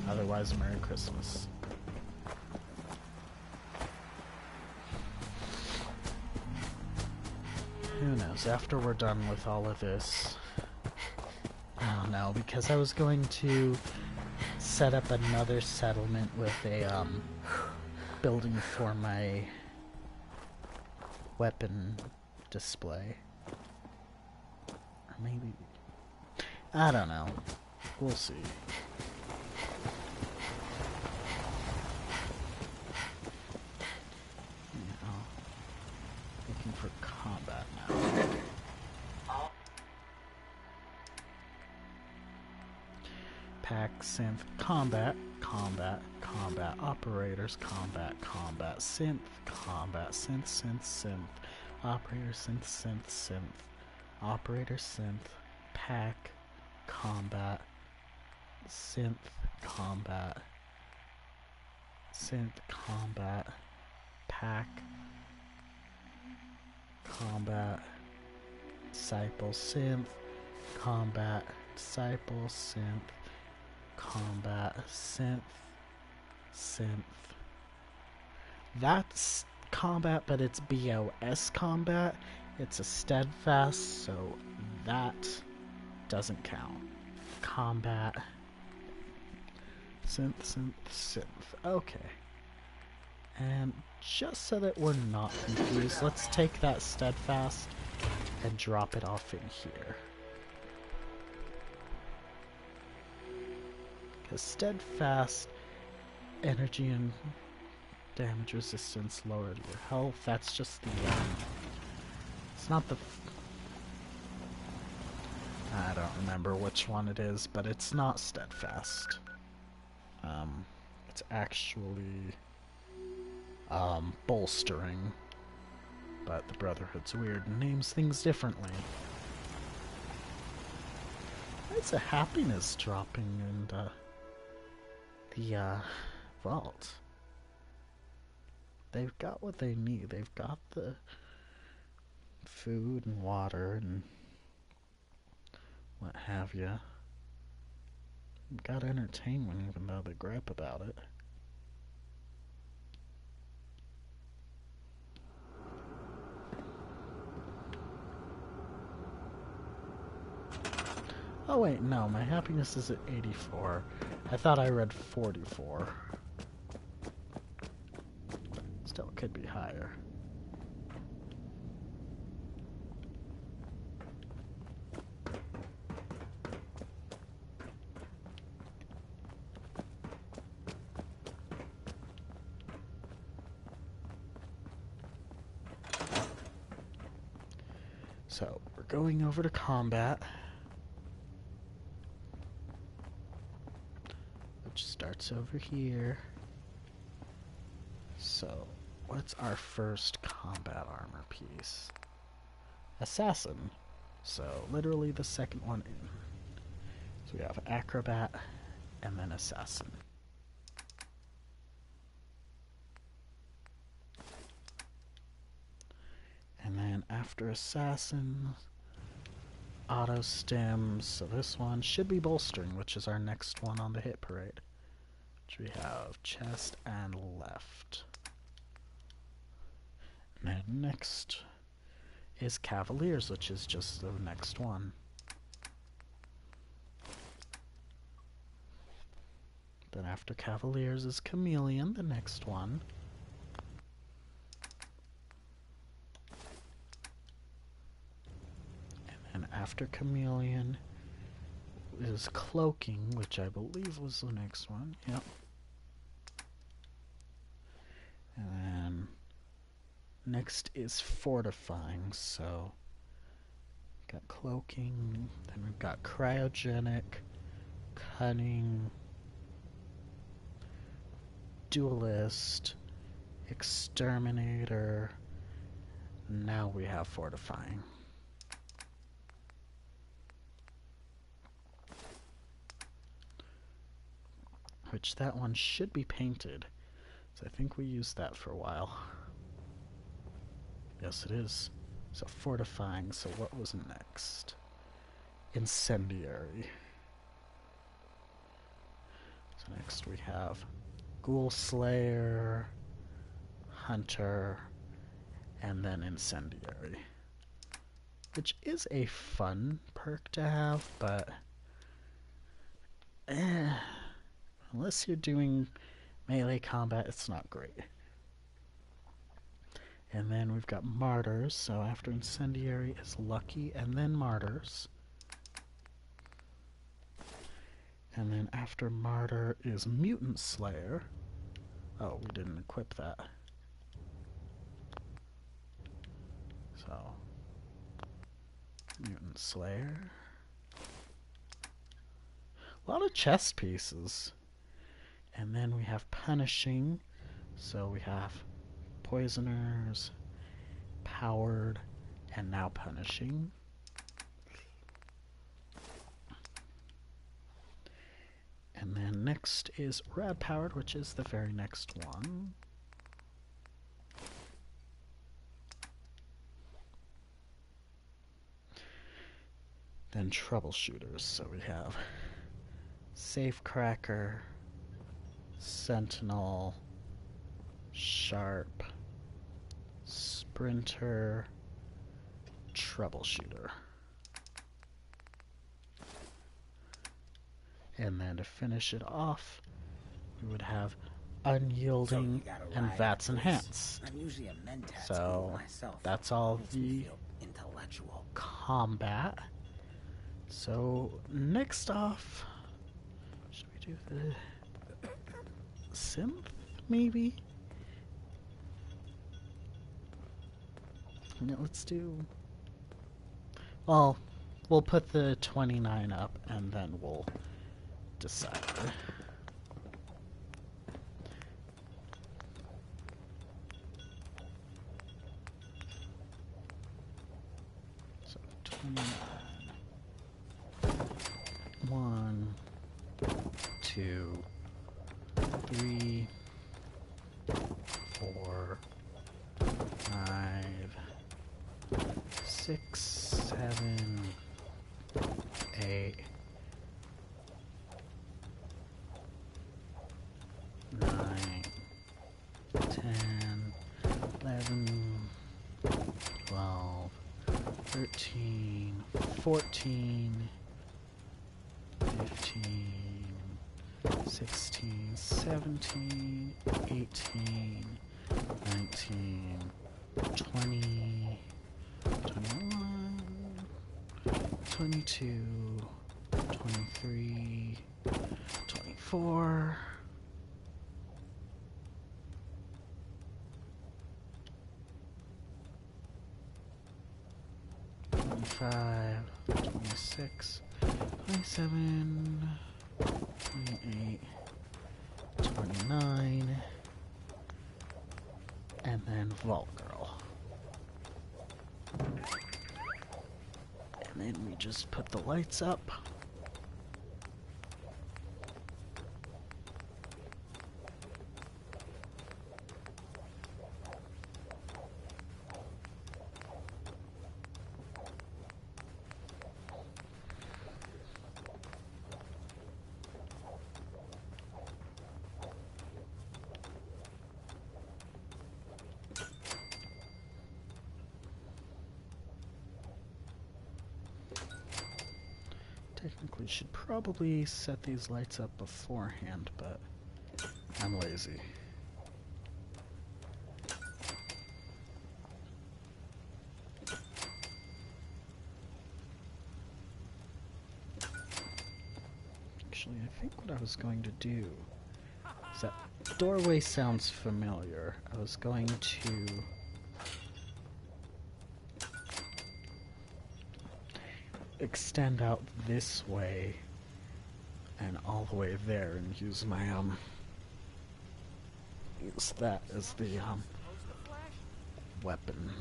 Otherwise, Merry Christmas. Who knows, after we're done with all of this... I don't know, because I was going to set up another settlement with a building for my weapon display. Or maybe, I don't know. We'll see. Looking for combat now. Pack, synth, combat, combat, combat, operators, combat, combat, synth, combat, synth, synth, synth, operator, synth, synth, synth, operator, synth, pack, combat, synth, combat, synth, combat, pack, combat, disciple, synth, combat, disciple, synth, combat, synth, synth. That's combat, but it's BOS combat. It's a steadfast, so that doesn't count. Combat, synth, synth, synth. Okay. And just so that we're not confused, let's take that steadfast and drop it off in here. Because steadfast, energy and damage resistance lowered your health. That's just the it's not the I don't remember which one it is, but it's not steadfast. It's actually bolstering, but the Brotherhood's weird and names things differently. It's a happiness dropping in the vault. They've got what they need. They've got the food and water and what have you. They've got entertainment, even though they gripe about it. Oh wait, no, my happiness is at 84. I thought I read 44. Still could be higher. So, we're going over to combat. Starts over here. So, what's our first combat armor piece? Assassin. So, literally the second one in. So we have acrobat and then assassin. And then after assassin, auto stims. So this one should be bolstering, which is our next one on the hit parade. We have chest and left. And then next is Cavaliers, which is just the next one. Then after Cavaliers is Chameleon, the next one. And then after Chameleon is Cloaking, which I believe was the next one. Yep. And then next is Fortifying, so got Cloaking, then we've got Cryogenic, Cunning, Duelist, Exterminator, now we have Fortifying. Which that one should be painted. So I think we used that for a while. Yes, it is. So Fortifying. So what was next? Incendiary. So next we have Ghoul Slayer, Hunter, and then Incendiary. Which is a fun perk to have, but unless you're doing melee combat, it's not great. And then we've got Martyrs, so after Incendiary is Lucky, and then Martyrs. And then after Martyr is Mutant Slayer. Oh, we didn't equip that. So, Mutant Slayer. A lot of chest pieces. And then we have Punishing. So we have Poisoners, Powered, and now Punishing. And then next is Rad Powered, which is the very next one. Then Troubleshooters. So we have Safecracker, Sentinel, Sharp, Sprinter, Troubleshooter. And then to finish it off, we would have Unyielding and Vats Enhance. I'm usually a mentat So myself. that's all Makes me the feel intellectual. combat. So next off, should we do the synth maybe? No, let's do. Well, we'll put the 29 up and then we'll decide. So 29. 1, 2, 3, 4, 5, 6, 7, 8, 9, 10, 11, 12, 13, 14, 15, 16, 17, 18, 19, 20, 21, 22, 23, 24, 25, 26, 27, 28, 29, and then Vault Girl. And then we just put the lights up. Technically should probably set these lights up beforehand, but I'm lazy. Actually, I think what I was going to do is that doorway sounds familiar. I was going to extend out this way and all the way there and use my use that as the weapon.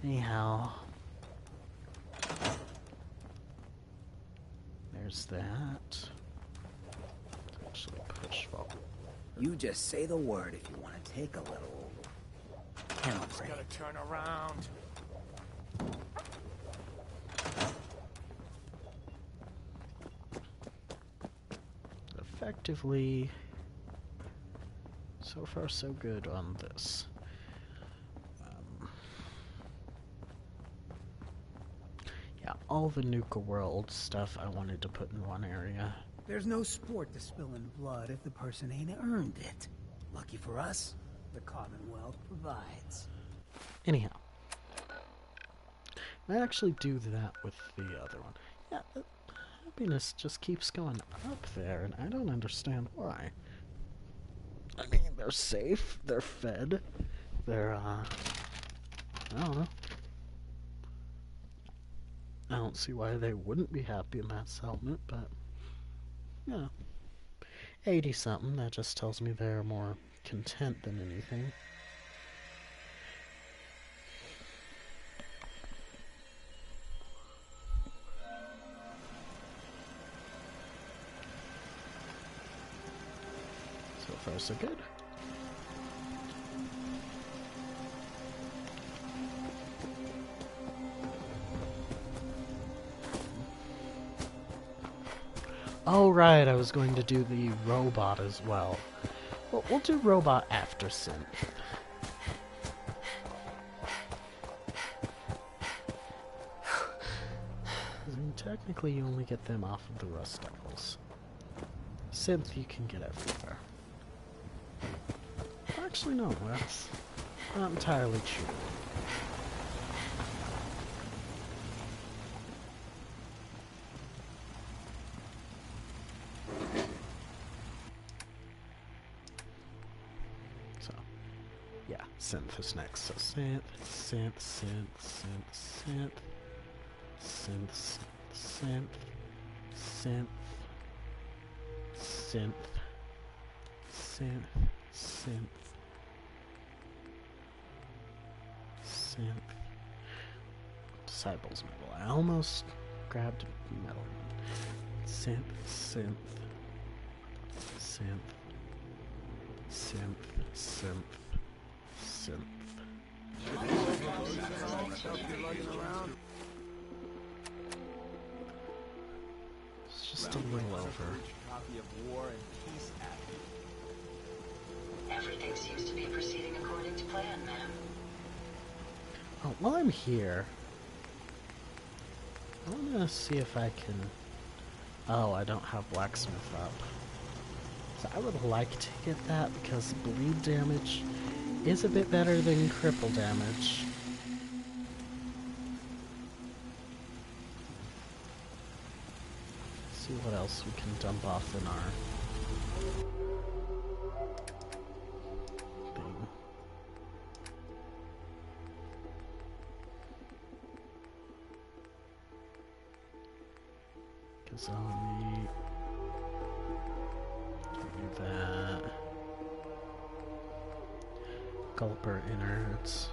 Anyhow, there's that. Actually push forward. You just say the word if you want to take a little camera Just break. gotta turn around. Effectively, so far so good on this. Yeah, all the Nuka World stuff I wanted to put in one area. There's no sport to spilling blood if the person ain't earned it. Lucky for us, the Commonwealth provides. Anyhow, I actually do that with the other one. Yeah, happiness just keeps going up there, and I don't understand why. I mean, they're safe, they're fed, they're, I don't know. I don't see why they wouldn't be happy in that settlement, but, yeah. 80-something, that just tells me they're more content than anything. So far, so good. Oh, right, I was going to do the robot as well. Well, we'll do robot after synth. I mean, technically, you only get them off of the rust devils. Synth you can get everywhere. Actually, no, that's not entirely true. So, yeah, synth is next. So synth, synth, synth, synth, synth, synth, synth, synth, synth, synth, synth. Disciples metal. I almost grabbed metal. Synth, synth, synth, synth, synth, synth. It's just a little over. Everything seems to be proceeding according to plan, ma'am. Oh, while I'm here, I want to see if I can... Oh, I don't have blacksmith up. So I would like to get that because bleed damage is a bit better than cripple damage. Let's see what else we can dump off in our thing. Because I'll need... do that. Gulper innards.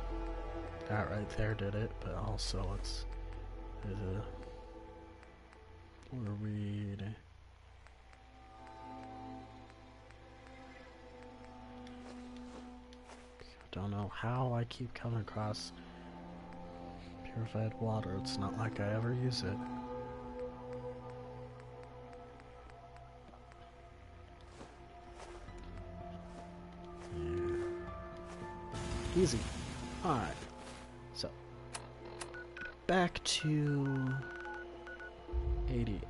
That right there did it, but also let's do the weed. Don't know how I keep coming across purified water. It's not like I ever use it. Easy. Alright. So, back to 88.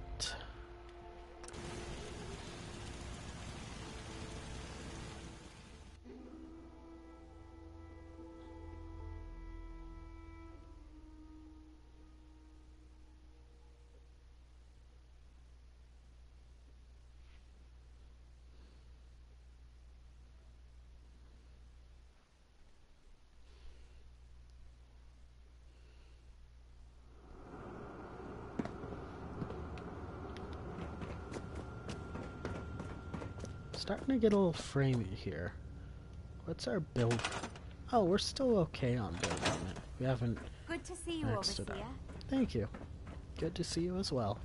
Starting to get a little framey here. What's our build? Oh, we're still okay on building it. We haven't Good to see you, maxed it Overseer. out. Thank you. Good to see you as well.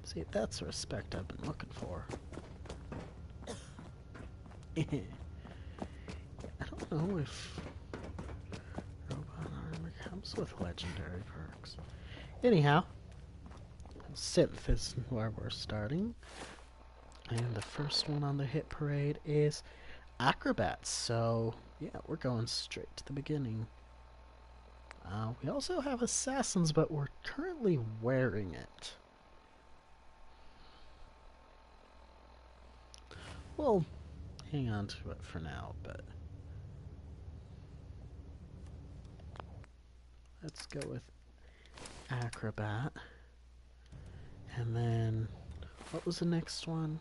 See, that's the respect I've been looking for. I don't know if robot armor comes with legendary perks. Anyhow, synth is where we're starting. And the first one on the hit parade is acrobats. So, yeah, we're going straight to the beginning. We also have assassins, but we're currently wearing it. We'll hang on to it for now, but let's go with acrobat. And then, what was the next one?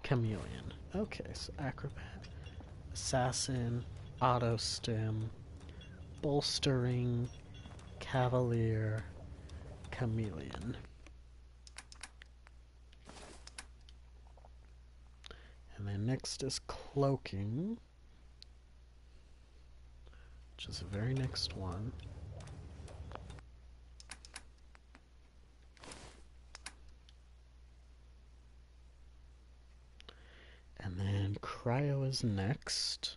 Chameleon. Okay, so acrobat, assassin, auto stim, bolstering, cavalier, chameleon. And then next is cloaking, which is the very next one. And then cryo is next.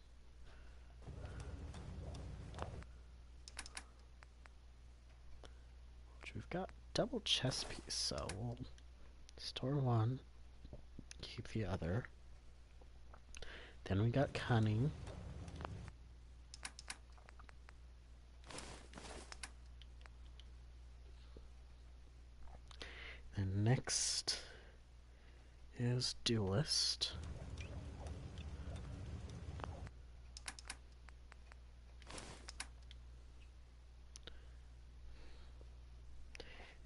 Which we've got double chest piece, so we'll store one, keep the other. Then we got cunning. And next is duelist.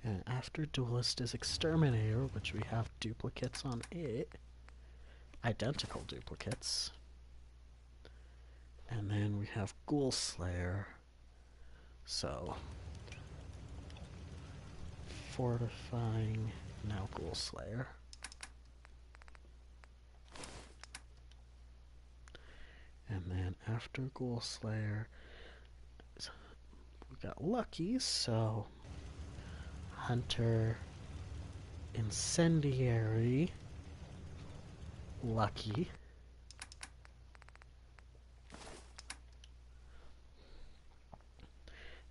And after duelist is exterminator, which we have duplicates on it. Identical duplicates. And then we have Ghoul Slayer. So, fortifying, now Ghoul Slayer. And then after Ghoul Slayer, we got Lucky, so Hunter, Incendiary, Lucky.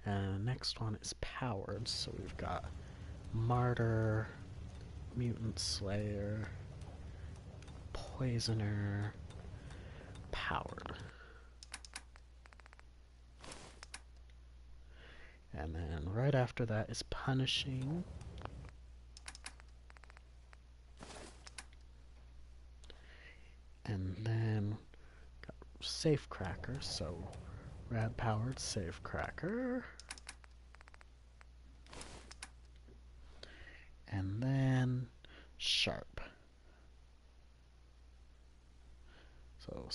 And the next one is powered, so we've got Martyr, Mutant Slayer, Poisoner, powered. And then right after that is punishing. And then got Safecracker, so rad powered Safecracker. And then sharp. So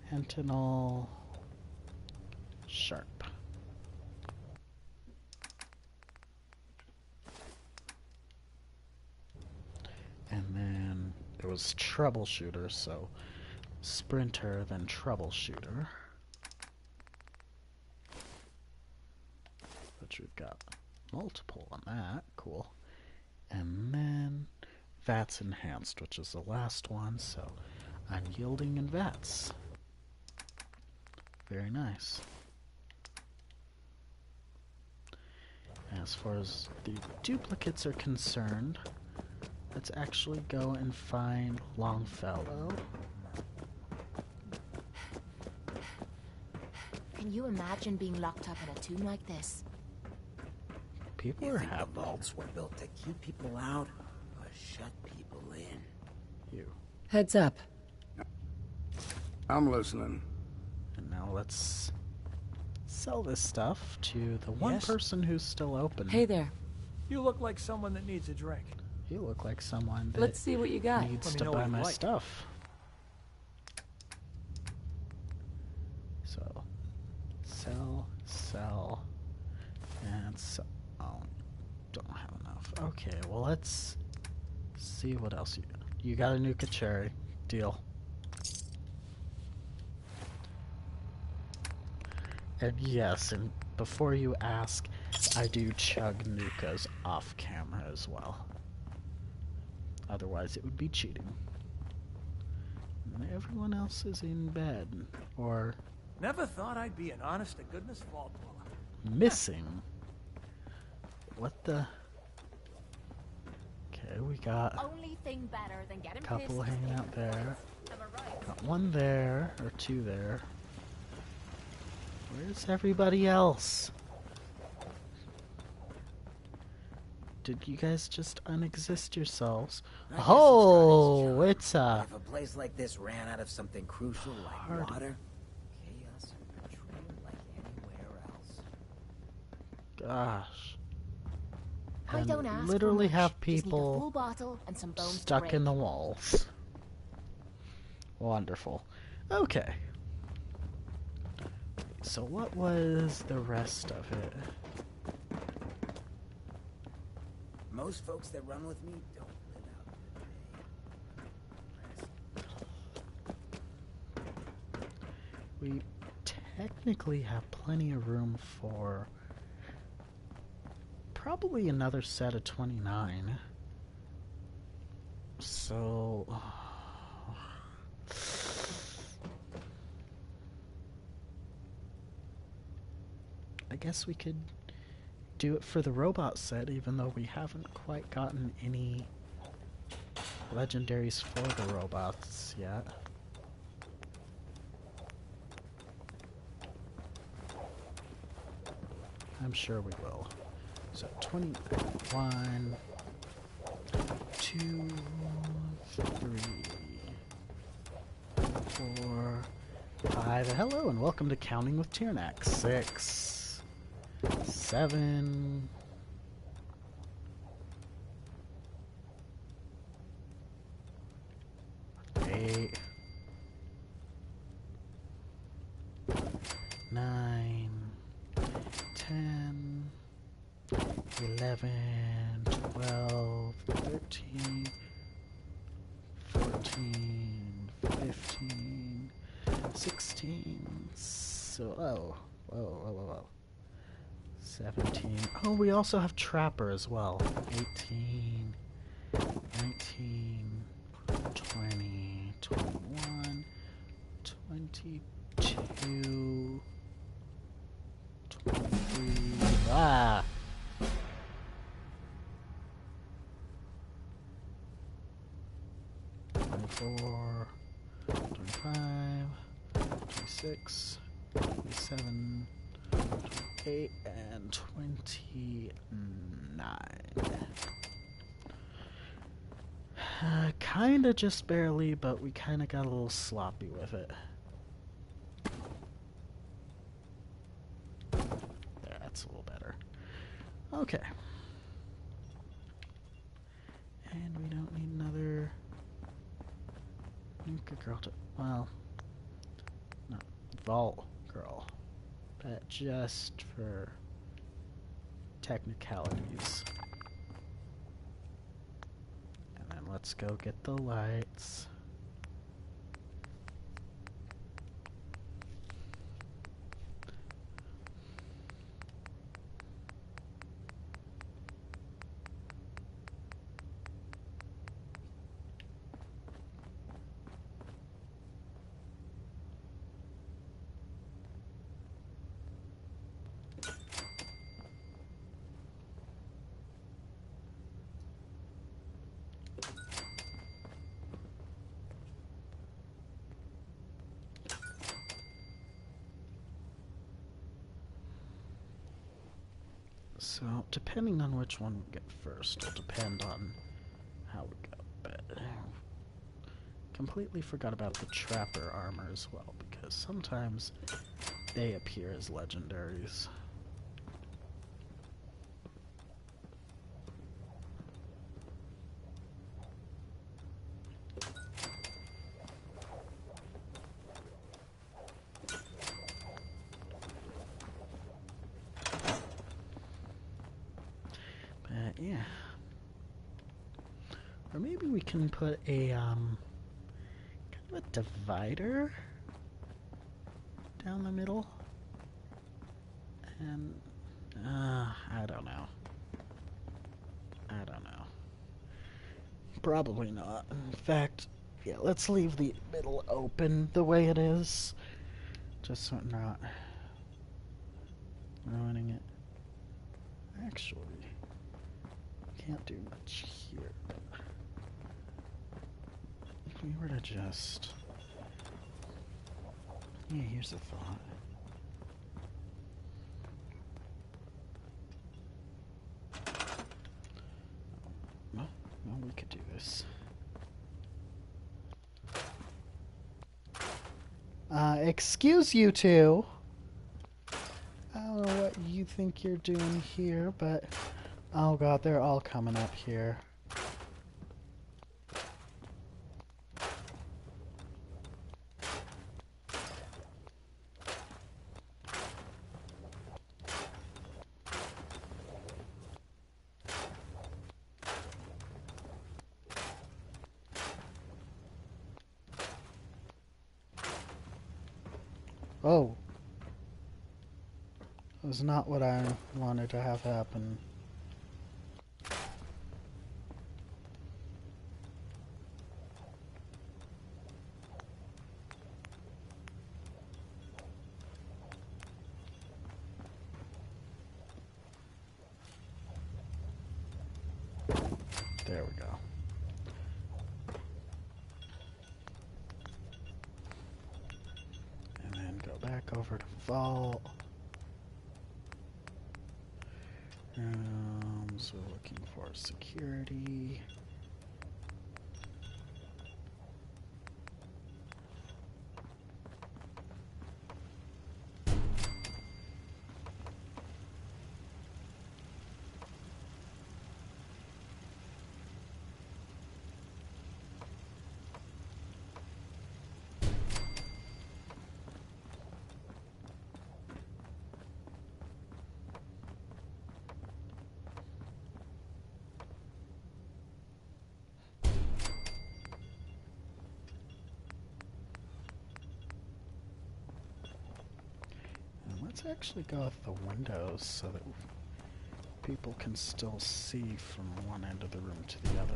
Sentinel, sharp. And then it was troubleshooter, so sprinter, then troubleshooter. Which we've got multiple on that, cool. And then VATS enhanced, which is the last one, so unyielding and VATS. Very nice. As far as the duplicates are concerned, let's actually go and find Longfellow. Can you imagine being locked up in a tomb like this? People You are think the happy. vaults were built to keep people out or shut people in? You. Heads up. I'm listening. And now let's sell this stuff to the one Yes? person who's still open. Hey there. You look like someone that needs a drink. You look like someone that Let's see what you got. needs Let me to know buy what you my like. stuff. So, sell, and sell. Oh, don't have enough. Okay, well let's see what else you got. A Nuka-Cherry. Deal. And yes, and before you ask, I do chug Nukas off camera as well. Otherwise it would be cheating. And everyone else is in bed. Or Never thought I'd be an honest-to-goodness vault dweller. missing. What the... Okay, we got Only thing better than getting a couple pissed hanging is out there. Am I right? Got one there, or two there. Where's everybody else? Did you guys just unexist yourselves? I guess Oh, it's it's If a place like this ran out of something crucial like Party. water, chaos and betrayal like anywhere else. Gosh. I And don't ask for literally much. have Just need a people full bottle and some bones to stuck break. in the walls. Wonderful. Okay. So what was the rest of it? Most folks that run with me don't live out the day. We technically have plenty of room for probably another set of 29. So I guess we could do it for the robot set, even though we haven't quite gotten any legendaries for the robots yet. I'm sure we will. So 21, 2, 3, 4, 5. Hello and welcome to Counting with Tyrnax. 6, 7, 8, 9, 10, 11, 12, 13, 14, 15, 16, so, whoa. 17. Oh, we also have Trapper as well. 18, 19, 20, 21, 22, 23. Ah! 24, 25, 26, 27, 28, and 29. Kinda just barely, but we kinda got a little sloppy with it. There, that's a little better. Okay. And we don't need another Nuka girl to, well, no, Vault girl. But just for technicalities. And then let's go get the lights. So, depending on which one we get first will depend on how we go. But completely forgot about the Trapper armor as well, because sometimes they appear as legendaries. Yeah. Or maybe we can put a, kind of a divider down the middle. And, I don't know. Probably not. In fact, yeah, let's leave the middle open the way it is. Just so I'm not ruining it. Actually, can't do much here. If we were to just... Yeah, here's a thought. use. Excuse you two. I don't know what you think you're doing here, but... Oh god, they're all coming up here. Oh. That was not what I wanted to have happen. There we go. And then go back over to Vault. So we're looking for security. Let's actually go with the windows so that people can still see from one end of the room to the other.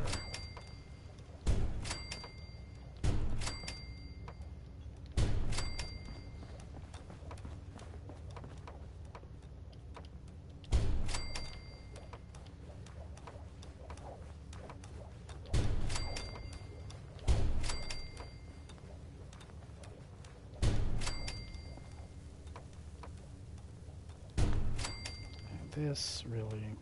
This really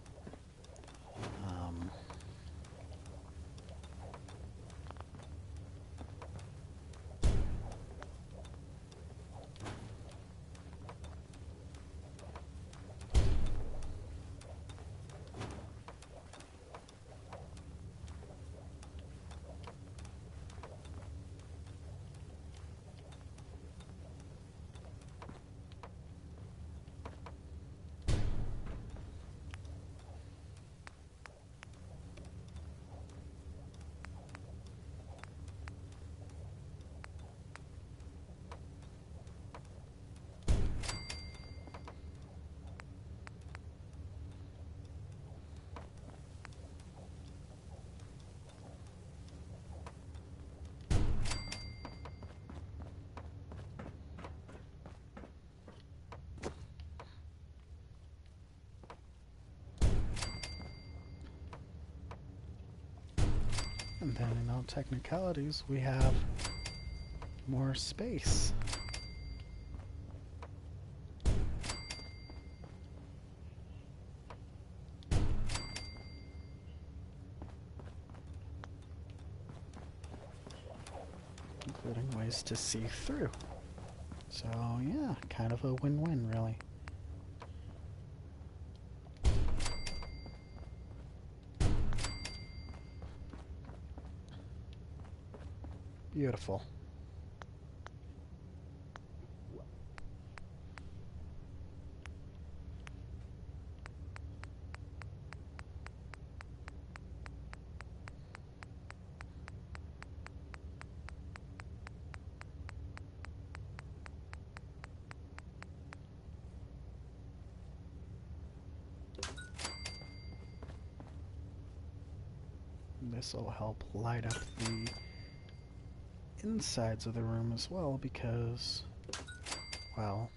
and then in all technicalities, we have more space. Including ways to see through. So yeah, kind of a win-win, really. Beautiful. This will help light up the insides of the room as well because, well,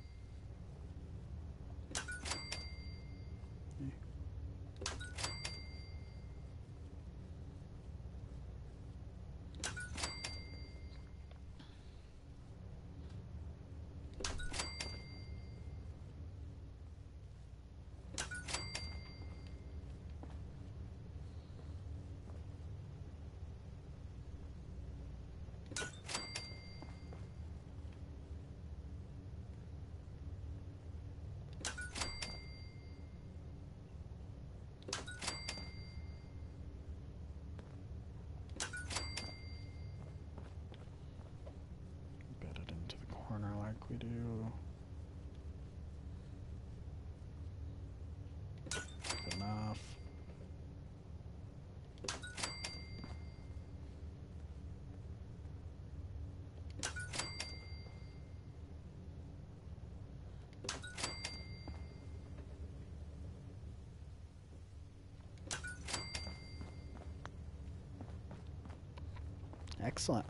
Excellent.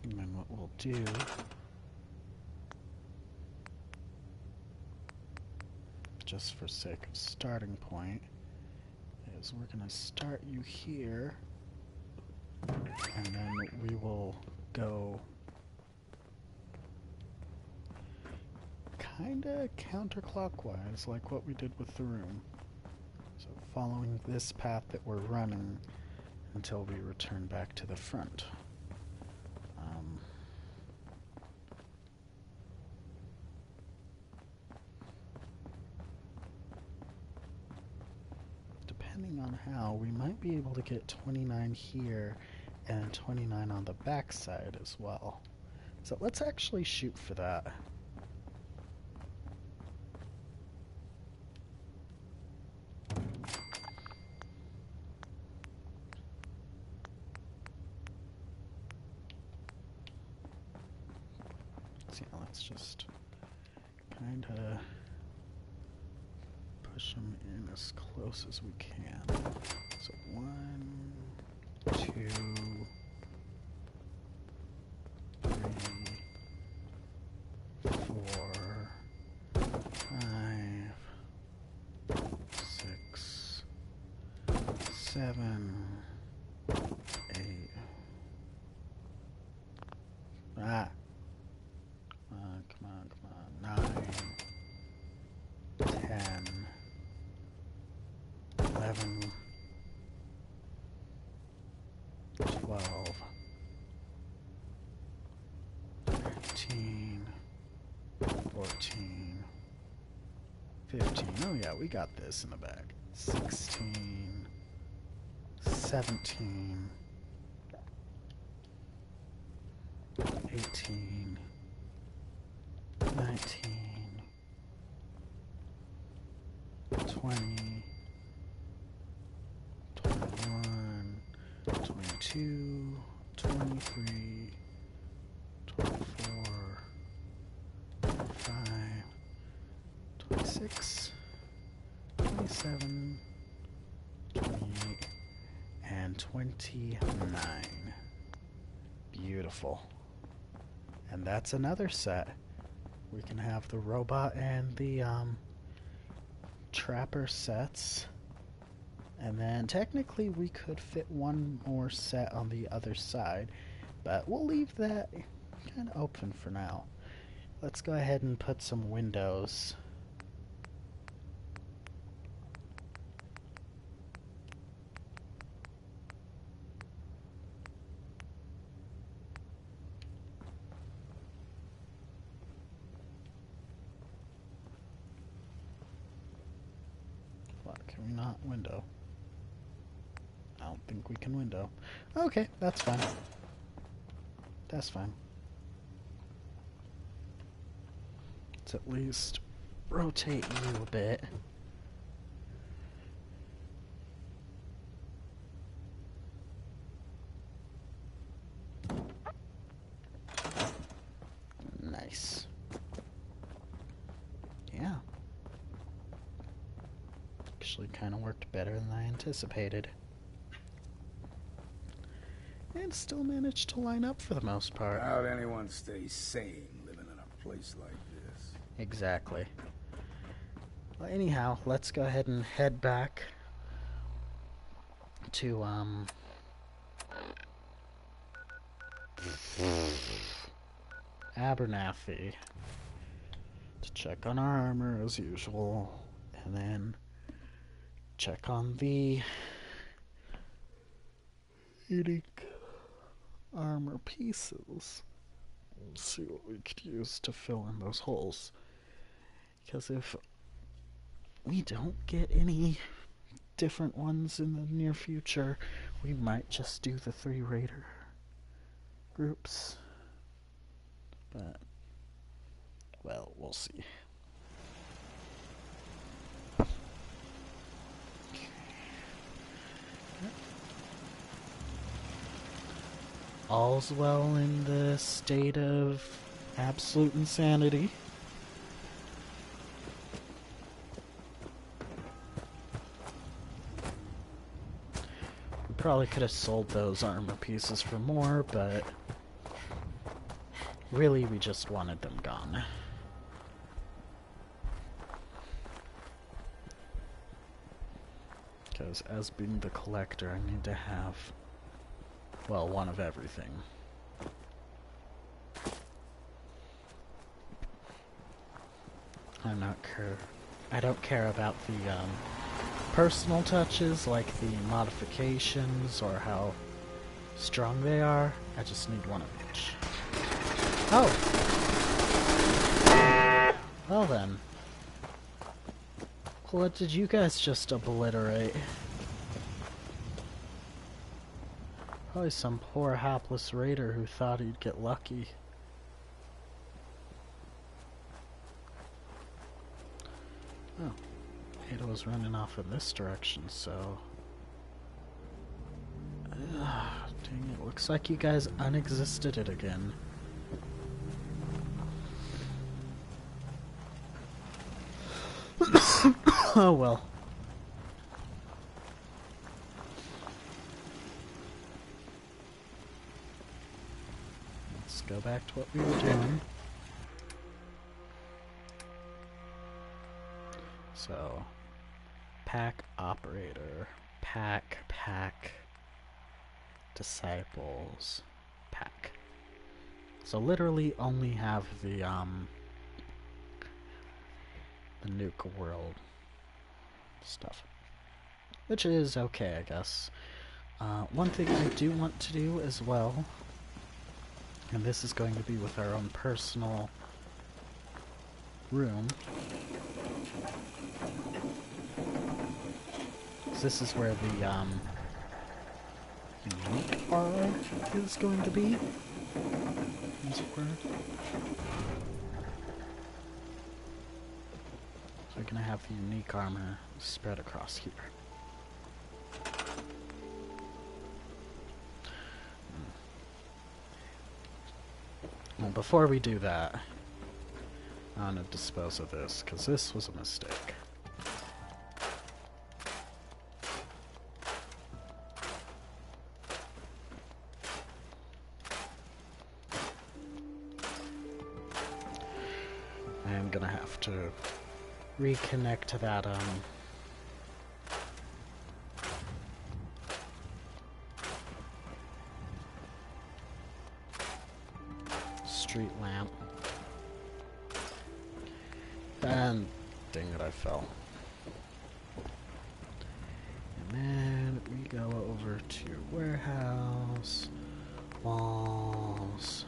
And then what we'll do, just for sake of starting point, is we're going to start you here, and then we will go kinda counterclockwise, like what we did with the room. So following this path that we're running until we return back to the front. Depending on how, we might be able to get 29 here and 29 on the back side as well. So let's actually shoot for that. So yeah, let's just kind of push them in as close as we can. So 1, 2, 3, 4, 5, 6, 7, 8. Ah. Come on. 9, 10, 11, 12, 13, 14, 15. Oh yeah, we got this in the bag. 16, 17, 18, 19, 20, 21, 22, 23, 24, 25, 26, 27, 28, and 29. Beautiful. And that's another set. We can have the robot and the trapper sets. And then technically we could fit one more set on the other side, but we'll leave that kind of open for now. Let's go ahead and put some windows. What, can we not window? I don't think we can window. Okay, that's fine. That's fine. Let's at least rotate you a bit. Nice. Yeah. Actually kind of worked better than I anticipated. And still managed to line up for the most part. How'd anyone stay sane living in a place like this? Exactly. Well, anyhow, let's go ahead and head back to, Abernathy to check on our armor as usual, and then check on the unique armor pieces. See what we could use to fill in those holes. Because if we don't get any different ones in the near future, we might just do the 3 raider groups. But, well, we'll see. all's well in the state of absolute insanity. We probably could have sold those armor pieces for more, but really we just wanted them gone. Because as being the collector, I need to have, well, one of everything. I don't care about the personal touches, like the modifications or how strong they are. I just need one of each. Oh! Well then. What did you guys just obliterate? Probably some poor hapless raider who thought he'd get lucky. Oh, Ada was running off in this direction, so... dang it, looks like you guys unexisted it again. Oh well. Let's go back to what we were doing. So, pack operator, pack, disciples, pack. So literally only have the Nuka world stuff, which is okay, I guess. One thing I do want to do as well, and this is going to be with our own personal room. This is where the unique bar is going to be. As it were. So we're gonna have the unique armor spread across here. Well, before we do that, I want to dispose of this, because this was a mistake. I'm gonna have to reconnect to that, street lamp. And dang it, I fell. And then we go over to warehouse, walls.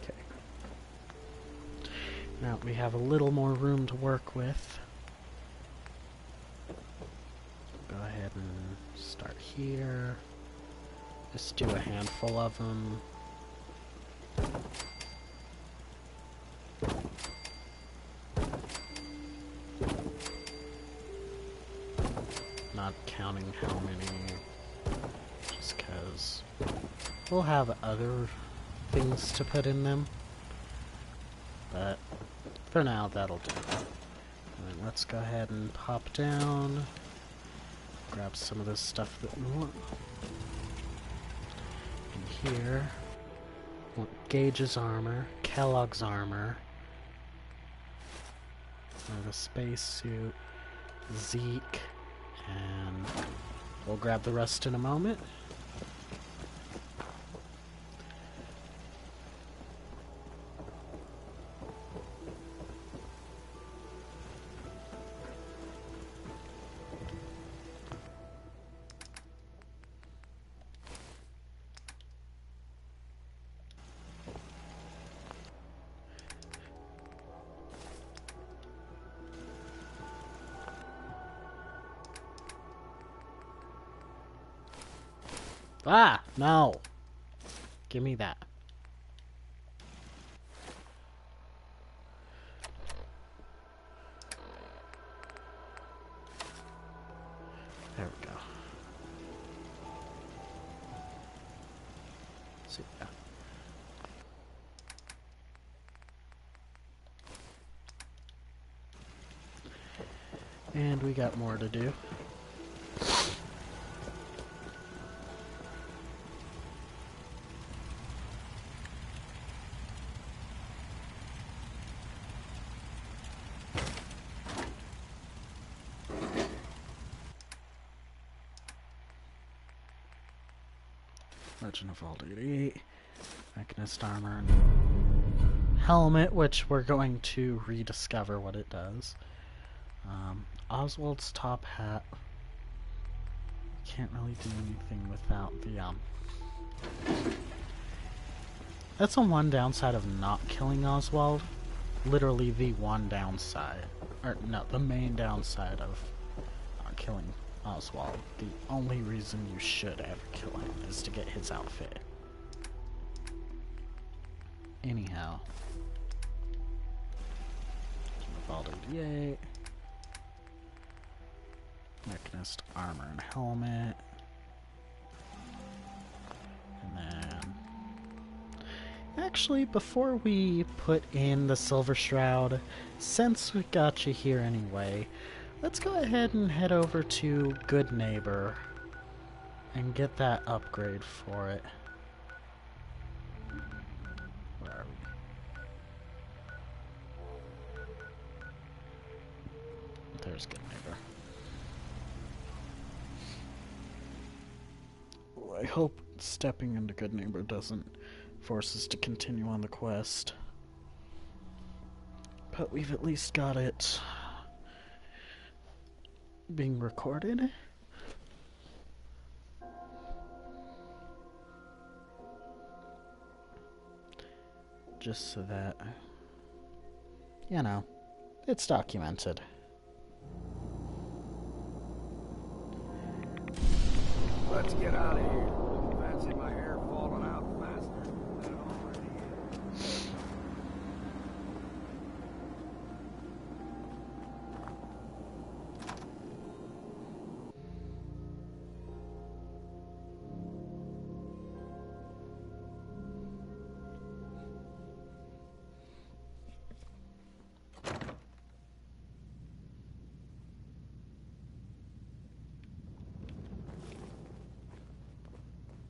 Okay. Now we have a little more room to work with. Go ahead and start here. Just do a handful of them. Not counting how many, just because we'll have other things to put in them. But for now, that'll do. And then let's go ahead and pop down. Grab some of this stuff that we want. In here, we want Gage's armor, Kellogg's armor, the spacesuit, Zeke, and we'll grab the rest in a moment. Ah, no. Give me that. There we go. So, yeah. And we got more to do. Legend of Vault 88, Mechanist Armor, and Helmet, which we're going to rediscover what it does. Oswald's top hat. Can't really do anything without the, That's the one downside of not killing Oswald. Literally the one downside. Or, no, the main downside of not killing Oswald. The only reason you should ever kill him is to get his outfit. Anyhow. Vault 88. Mechanist Armor and Helmet. And then... Actually, before we put in the Silver Shroud, since we got you here anyway, let's go ahead and head over to Good Neighbor and get that upgrade for it. Where are we? There's Good Neighbor. Well, I hope stepping into Good Neighbor doesn't force us to continue on the quest. But we've at least got it being recorded. Just so that, you know, it's documented. Let's get out of here. Fancy my hair falling out faster than it already is.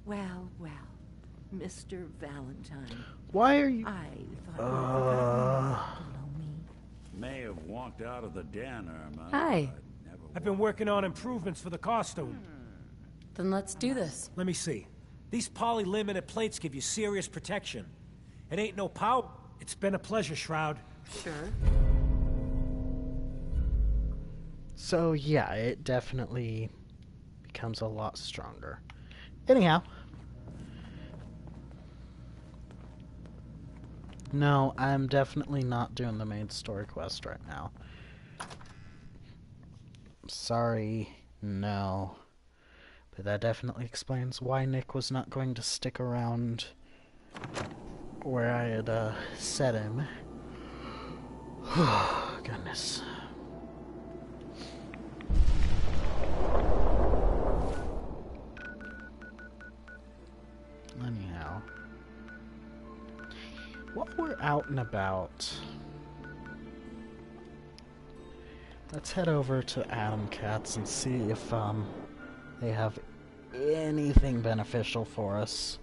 Well, well, Mr. Valentine. Why are you... I thought you below me. May have walked out of the den, Irma. Hi. I've been working on improvements for the costume. Then let's do this. Let me see. These poly-limited plates give you serious protection. It ain't no power. It's been a pleasure, Shroud. Sure. So yeah, it definitely becomes a lot stronger. Anyhow. No, I'm definitely not doing the main story quest right now. Sorry, no. But that definitely explains why Nick was not going to stick around where I had set him. Goodness. Anyhow, while we're out and about, let's head over to Adam Cats and see if they have anything beneficial for us.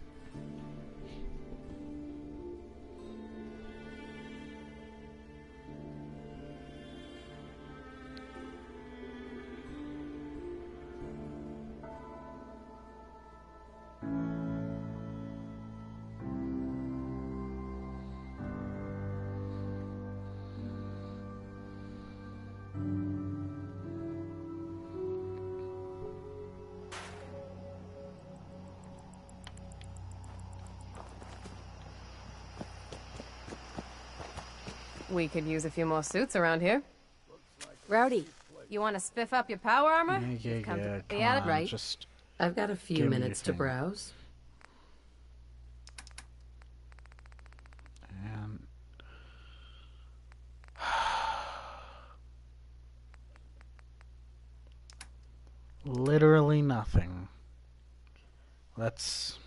We could use a few more suits around here. Rowdy, you want to spiff up your power armor? Yeah, You've come yeah, to come the attic, on, right? just I've got a give few me minutes to your thing. browse. And literally nothing. Let's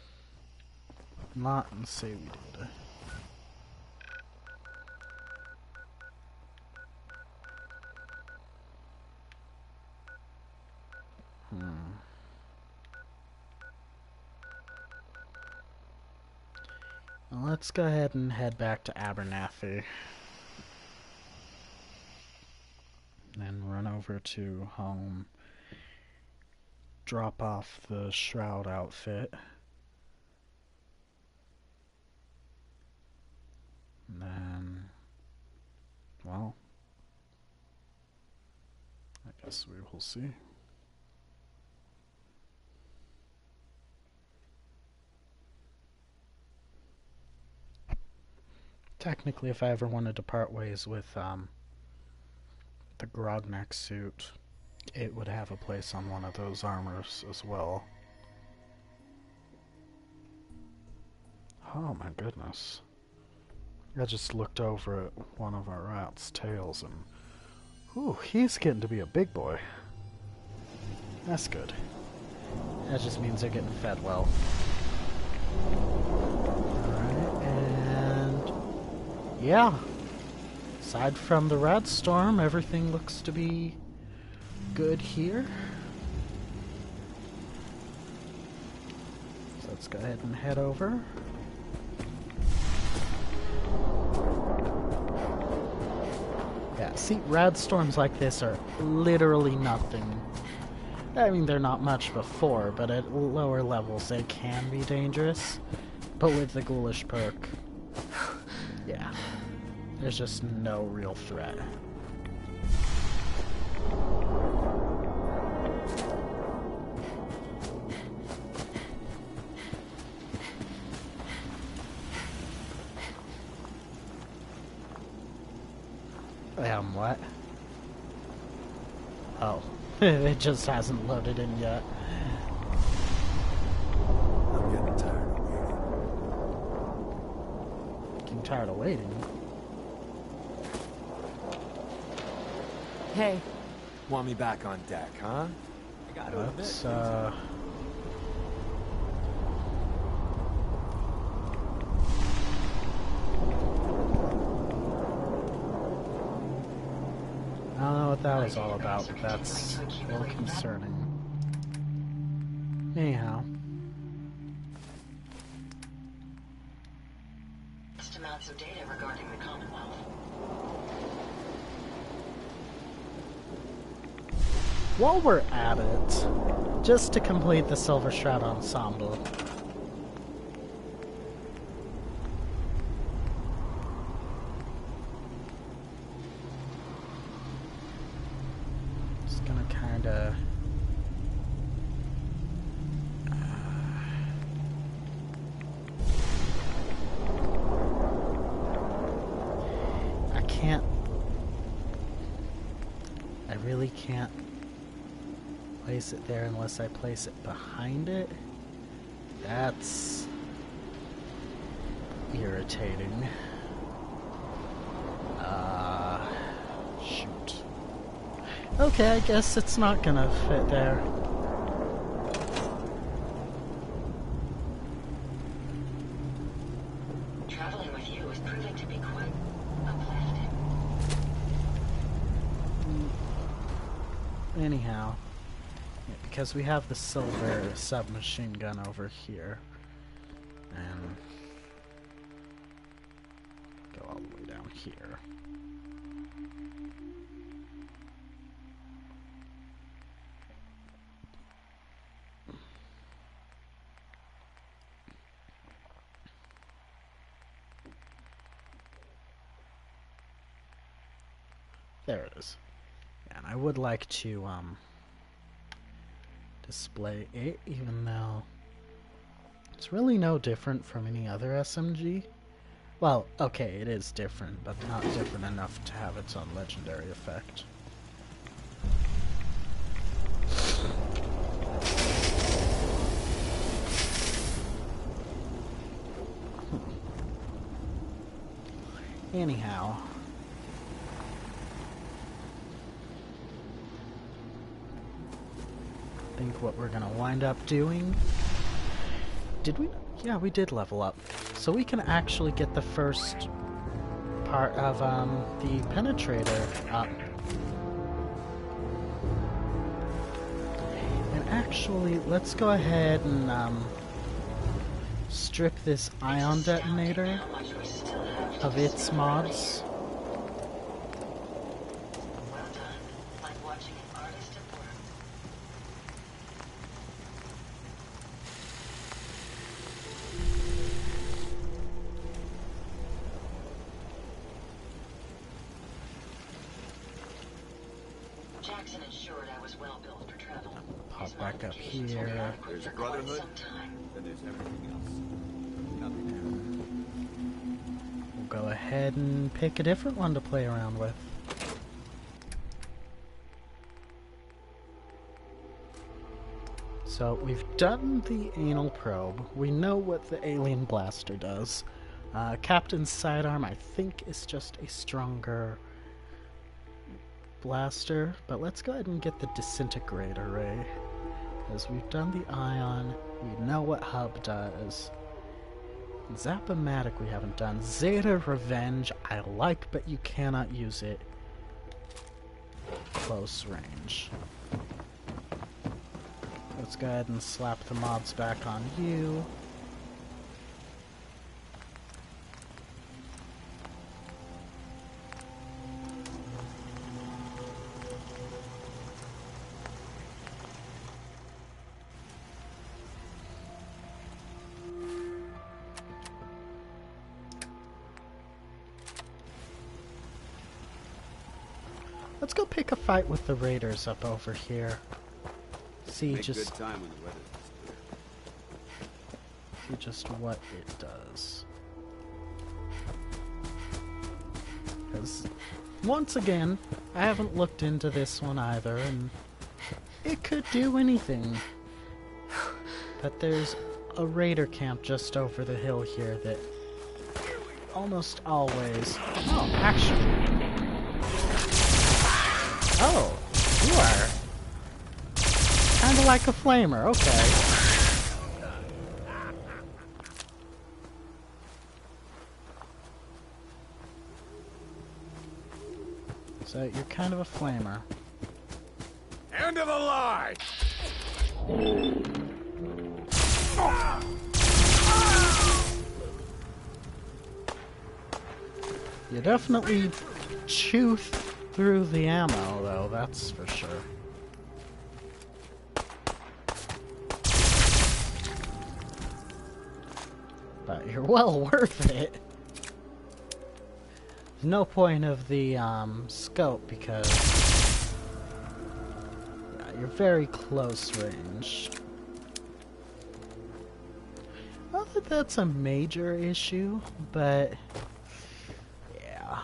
not say we did. Well, let's go ahead and head back to Abernathy. Then run over to home. Drop off the Shroud outfit. And then, well, I guess we will see. Technically, if I ever wanted to part ways with the Tyrnax suit, it would have a place on one of those armors as well. Oh my goodness. I just looked over at one of our rat's tails and, ooh, he's getting to be a big boy. That's good. That just means they're getting fed well. Alright, and yeah. Aside from the rat storm, everything looks to be good here. So let's go ahead and head over. Yeah, see, rad storms like this are literally nothing. I mean, they're not much before, but at lower levels they can be dangerous. But with the ghoulish perk, yeah, there's just no real threat. What? Oh, it just hasn't loaded in yet. I'm getting tired of waiting. Getting tired of waiting? Hey. Want me back on deck, huh? I gotta Let's, I don't know what that was all about, but that's a little concerning. Anyhow. Vast amounts of data regarding the Commonwealth. While we're at it, just to complete the Silver Shroud ensemble, just gonna kinda I really can't place it there unless I place it behind it. That's irritating. Shoot. Okay, I guess it's not gonna fit there. Traveling with you is proving to be quite uplifting. Anyhow. Yeah, because we have the silver submachine gun over here. And go all the way down here. There it is. And I would like to display it, even though it's really no different from any other SMG. Well, okay, it is different, but not different enough to have its own legendary effect. Anyhow. think what we're gonna wind up doing... Did we? Yeah, we did level up. So we can actually get the first part of the penetrator up. And actually, let's go ahead and strip this ion detonator of its mods. Jackson ensured I was well built for travel. Pop back up here. There's a brotherhood, then there's everything else. We'll go ahead and pick a different one to play around with. So we've done the anal probe. We know what the alien blaster does. Captain's sidearm, I think, is just a stronger blaster, but let's go ahead and get the disintegrate array. As we've done the ion, we know what hub does. Zap-O-Matic we haven't done. Zeta Revenge I like, but you cannot use it close range. Let's go ahead and slap the mods back on you. Let's go pick a fight with the raiders up over here. See Make just good time when the weather's clear. see just what it does. Because once again, I haven't looked into this one either, and it could do anything. But there's a raider camp just over the hill here that almost always... Oh, actually... Oh, you are kind of like a flamer, okay. So you're kind of a flamer. End of the line! You definitely chew through the ammo, though, that's for sure. But you're well worth it. There's no point of the scope because yeah, you're very close range. Not that that's a major issue, but yeah.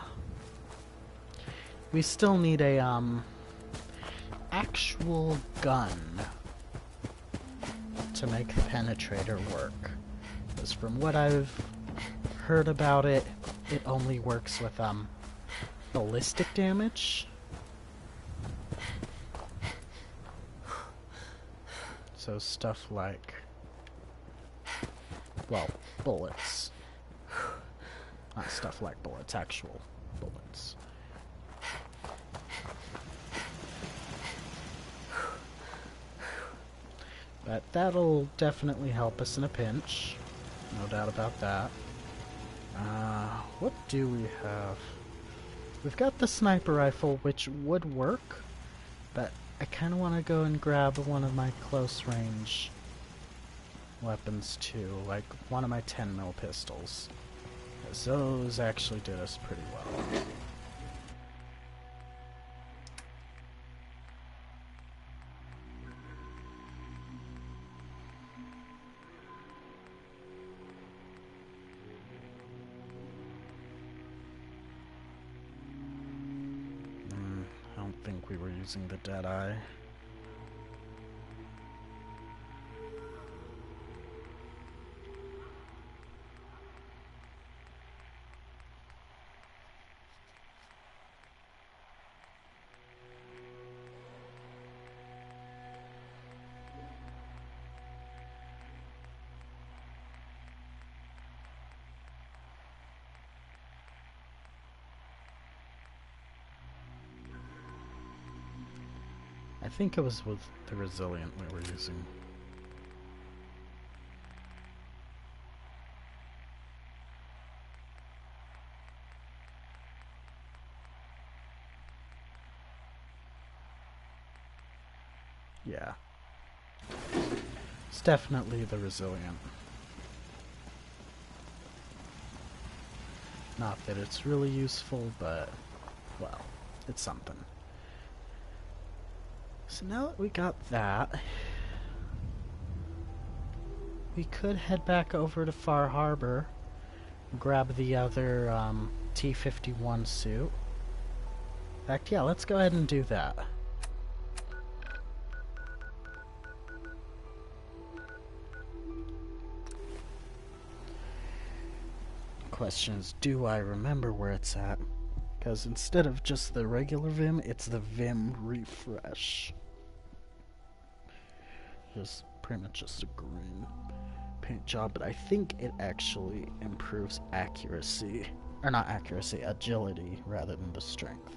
We still need a actual gun to make the penetrator work. Because from what I've heard about it, it only works with ballistic damage. So stuff like, well, bullets. Not stuff like bullets, actual bullets. But that'll definitely help us in a pinch. No doubt about that. What do we have? We've got the sniper rifle, which would work, but I kind of want to go and grab one of my close range weapons too, like one of my 10mm pistols. 'Cause those actually did us pretty well. I don't think we were using the Deadeye. think it was with the Resilient we were using. Yeah. It's definitely the Resilient. Not that it's really useful, but, well, it's something. So now that we got that, we could head back over to Far Harbor, grab the other T-51 suit. In fact, yeah, let's go ahead and do that. Question is, do I remember where it's at? Because instead of just the regular Vim, it's the Vim refresh. Just pretty much just a green paint job, but I think it actually improves accuracy, or not accuracy, agility rather than the strength.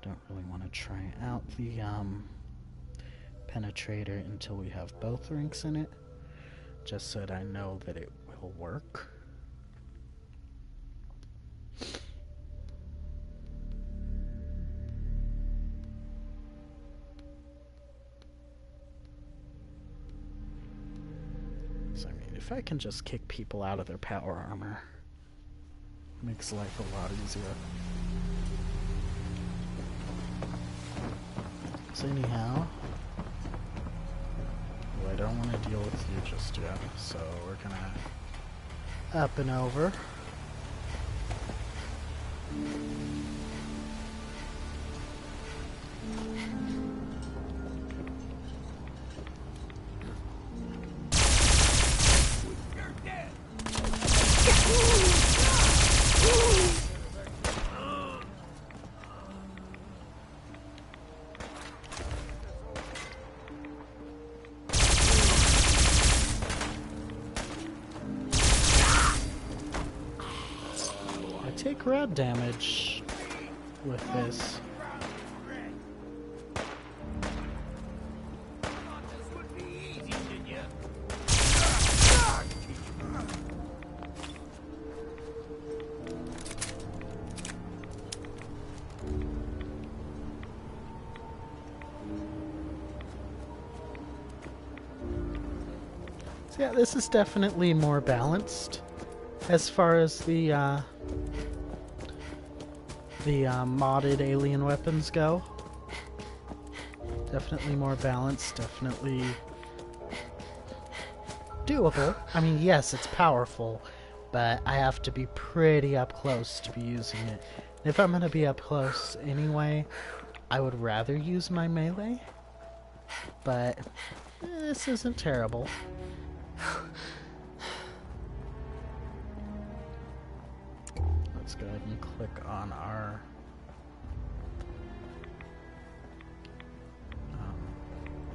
Don't really want to try out the penetrator until we have both ranks in it, just so that I know that it will work. So I mean, if I can just kick people out of their power armor, it makes life a lot easier. So anyhow, well, I don't want to deal with you just yet, so we're gonna up and over. Take rad damage with this. So yeah, this is definitely more balanced as far as the modded alien weapons go. Definitely more balanced, definitely doable. I mean, yes, it's powerful, but I have to be pretty up close to be using it. If I'm gonna be up close anyway, I would rather use my melee, but this isn't terrible. Let's go ahead and click on our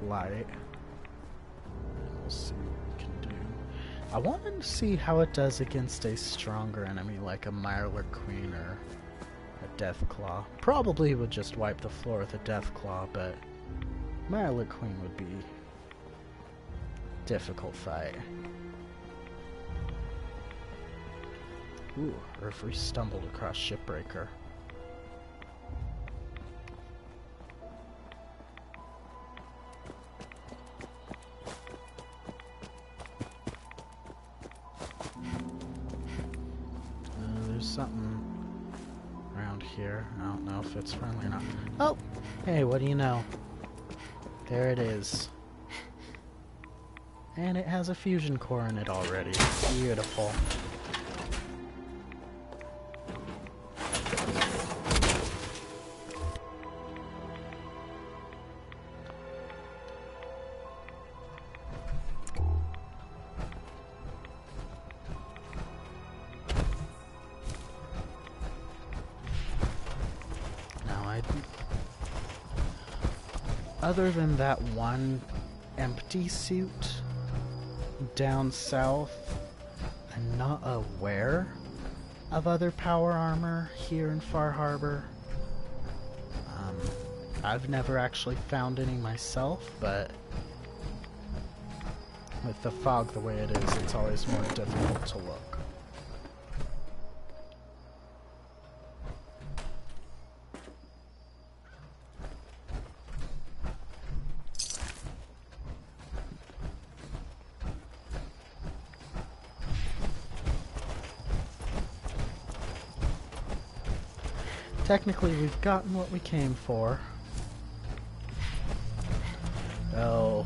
light, and we'll see what we can do. I wanted to see how it does against a stronger enemy like a Mirelurk Queen or a Deathclaw. Probably would just wipe the floor with a Deathclaw, but Mirelurk Queen would be a difficult fight. Ooh, or if we stumbled across Shipbreaker. There's something around here. I don't know if it's friendly or not. Oh! Hey, what do you know? There it is. And it has a fusion core in it already. Beautiful. Other than that one empty suit down south, I'm not aware of other power armor here in Far Harbor. I've never actually found any myself, but with the fog the way it is, it's always more difficult to look. Technically, we've gotten what we came for. Though,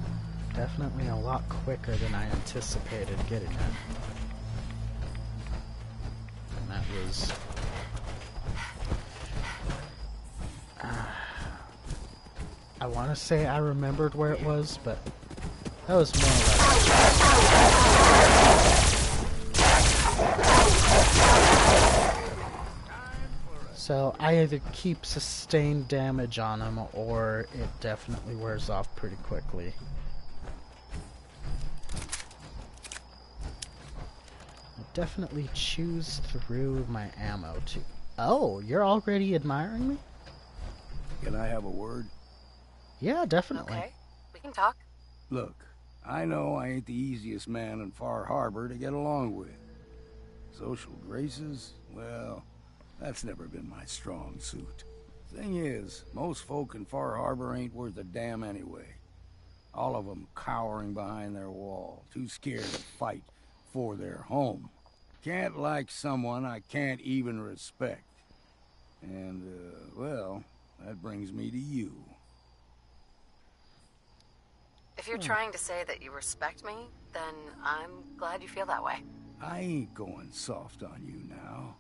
definitely a lot quicker than I anticipated getting it. And that was... I want to say I remembered where it was, but that was more or less... So I either keep sustained damage on him, or it definitely wears off pretty quickly. I definitely choose through my ammo too. Oh, you're already admiring me? Can I have a word? Yeah, definitely. Okay, we can talk. Look, I know I ain't the easiest man in Far Harbor to get along with. Social graces, well... that's never been my strong suit. Thing is, most folk in Far Harbor ain't worth a damn anyway. All of them cowering behind their wall, too scared to fight for their home. Can't like someone I can't even respect. And, well, that brings me to you. If you're trying to say that you respect me, then I'm glad you feel that way. I ain't going soft on you now.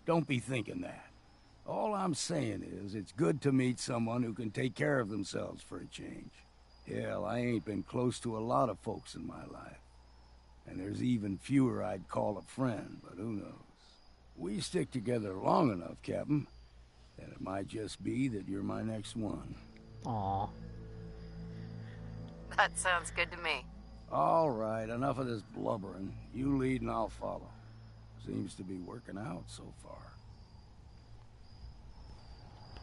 Don't be thinking that. All I'm saying is, it's good to meet someone who can take care of themselves for a change. Hell, I ain't been close to a lot of folks in my life. And there's even fewer I'd call a friend, but who knows? We stick together long enough, Captain, that it might just be that you're my next one. Aww. That sounds good to me. All right, enough of this blubbering. You lead and I'll follow. Seems to be working out so far.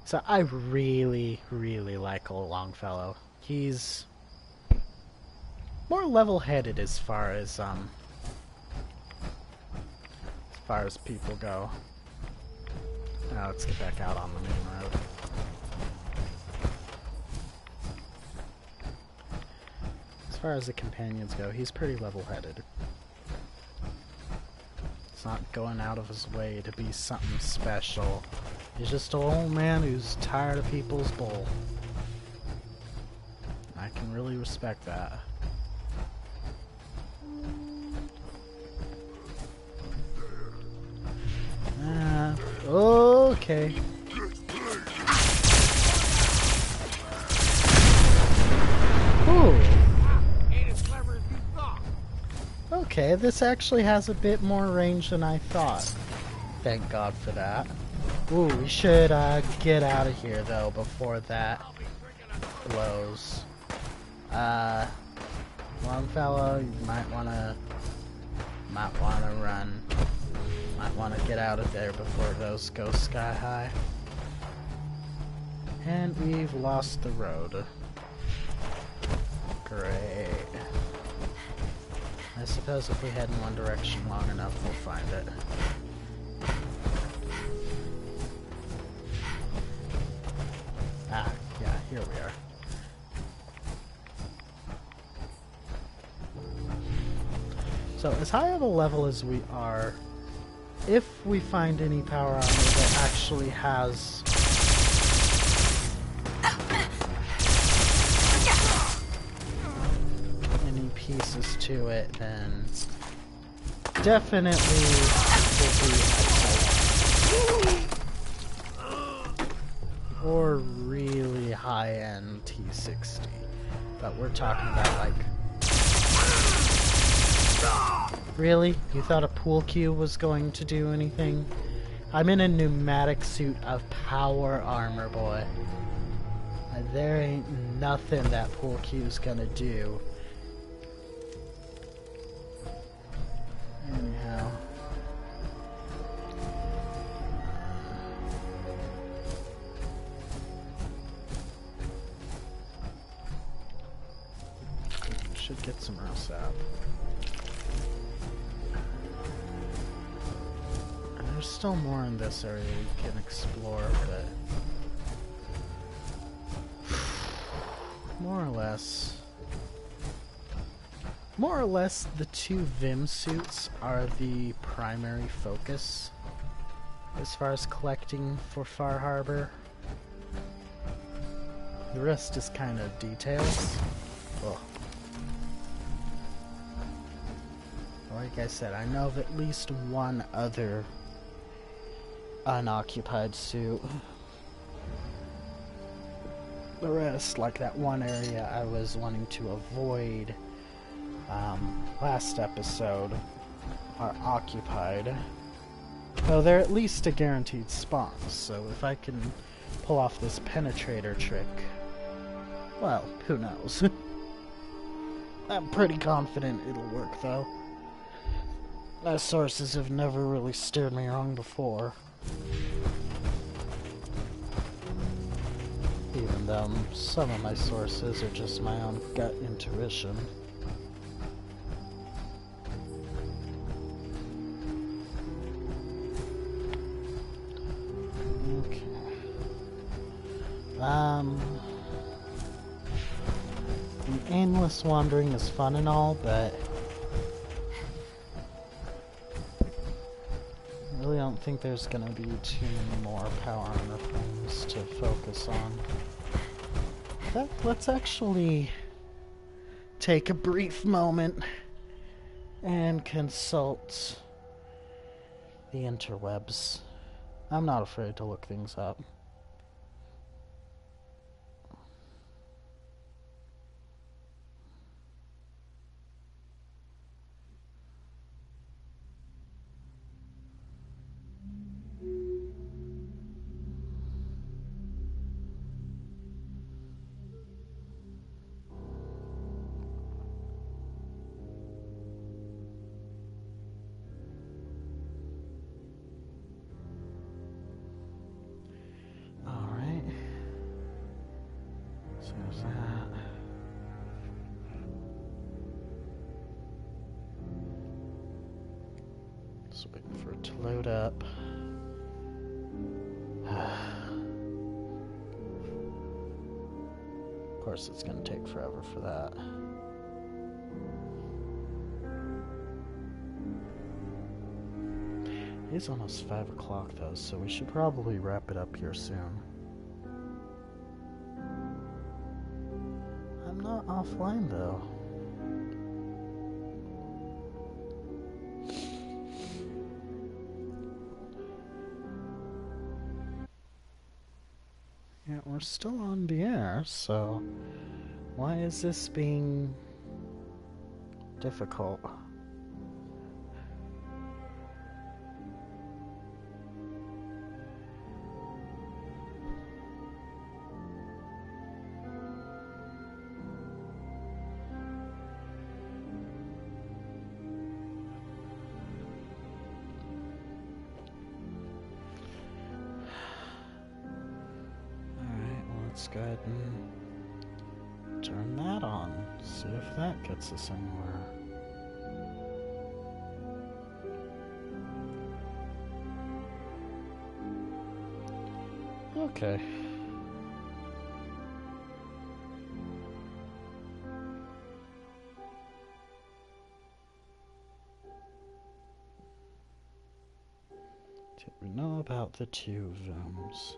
So I really, really like old Longfellow. He's more level-headed as far as people go. Now let's get back out on the main road. As far as the companions go, he's pretty level-headed. He's not going out of his way to be something special. He's just an old man who's tired of people's bull. I can really respect that. Okay. Ooh. Okay, this actually has a bit more range than I thought. Thank God for that. Ooh, we should get out of here though before that blows. Longfellow, you might wanna run. Might wanna get out of there before those go sky high. And we've lost the road. Great. I suppose if we head in one direction long enough, we'll find it. Ah, yeah, here we are. So, as high of a level as we are, if we find any power armor that actually has any pieces to it, then definitely will be excellent. Or really high-end T60. But we're talking about, like... Really? You thought a pool cue was going to do anything? I'm in a pneumatic suit of power armor, boy. There ain't nothing that pool cue's gonna do. Anyhow. should get some raw sap. And there's still more in this area we can explore, but more or less, the two Vim suits are the primary focus as far as collecting for Far Harbor. The rest is kind of details. Ugh. Like I said, I know of at least one other unoccupied suit. The rest, like that one area I was wanting to avoid last episode, are occupied. Though they're at least a guaranteed spawn, so if I can pull off this penetrator trick, well, who knows? I'm pretty confident it'll work, though. My sources have never really steered me wrong before. Even though some of my sources are just my own gut intuition. Okay. Aimless wandering is fun and all, but I really don't think there's gonna be too many more power armor things to focus on. In fact, let's actually take a brief moment and consult the interwebs. I'm not afraid to look things up. Just waiting for it to load up. Of course, it's going to take forever for that. It's almost 5 o'clock though, so we should probably wrap it up here soon. I'm not offline though. Yeah, we're still on the air, so why is this being difficult? Let's go ahead and turn that on. See if that gets us anywhere. Okay. Did we know about the two Vims?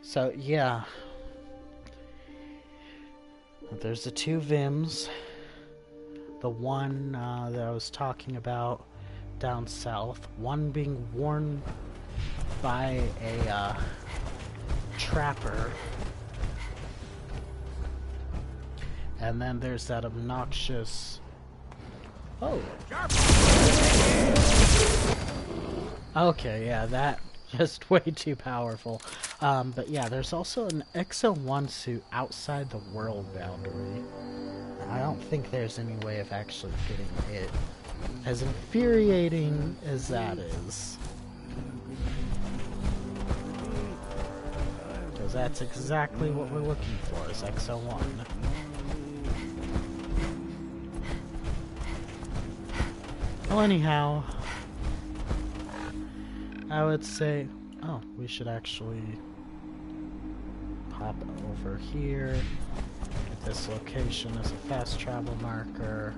So, yeah. There's the two Vims. The one that I was talking about down south. One being worn by a trapper. And then there's that obnoxious... Oh! Okay, yeah, that just way too powerful. But yeah, there's also an XO1 suit outside the world boundary. I don't think there's any way of actually getting it. As infuriating as that is. Because that's exactly what we're looking for, is XO1. Well, anyhow, I would say, oh, we should actually pop over here. Get this location as a fast travel marker.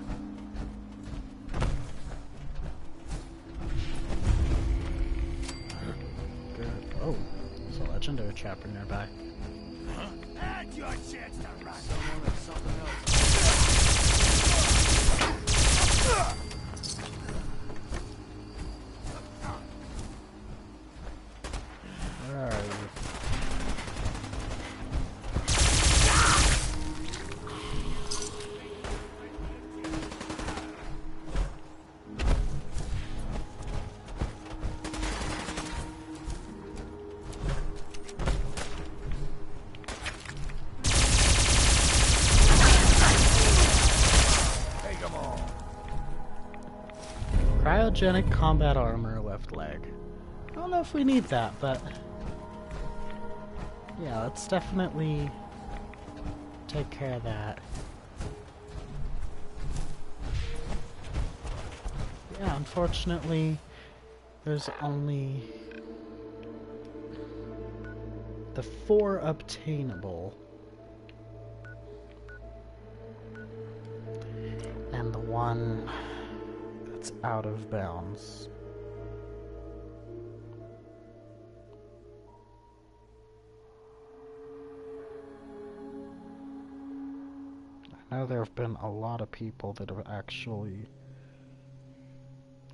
Good. Oh, there's a legendary trapper nearby. And your chance to run. Someone or something else. Where are you? Cryogenic combat armor, left leg. I don't know if we need that, but yeah, let's definitely take care of that. Yeah, unfortunately, there's only the 4 obtainable. And the one that's out of bounds. I know there have been a lot of people that have actually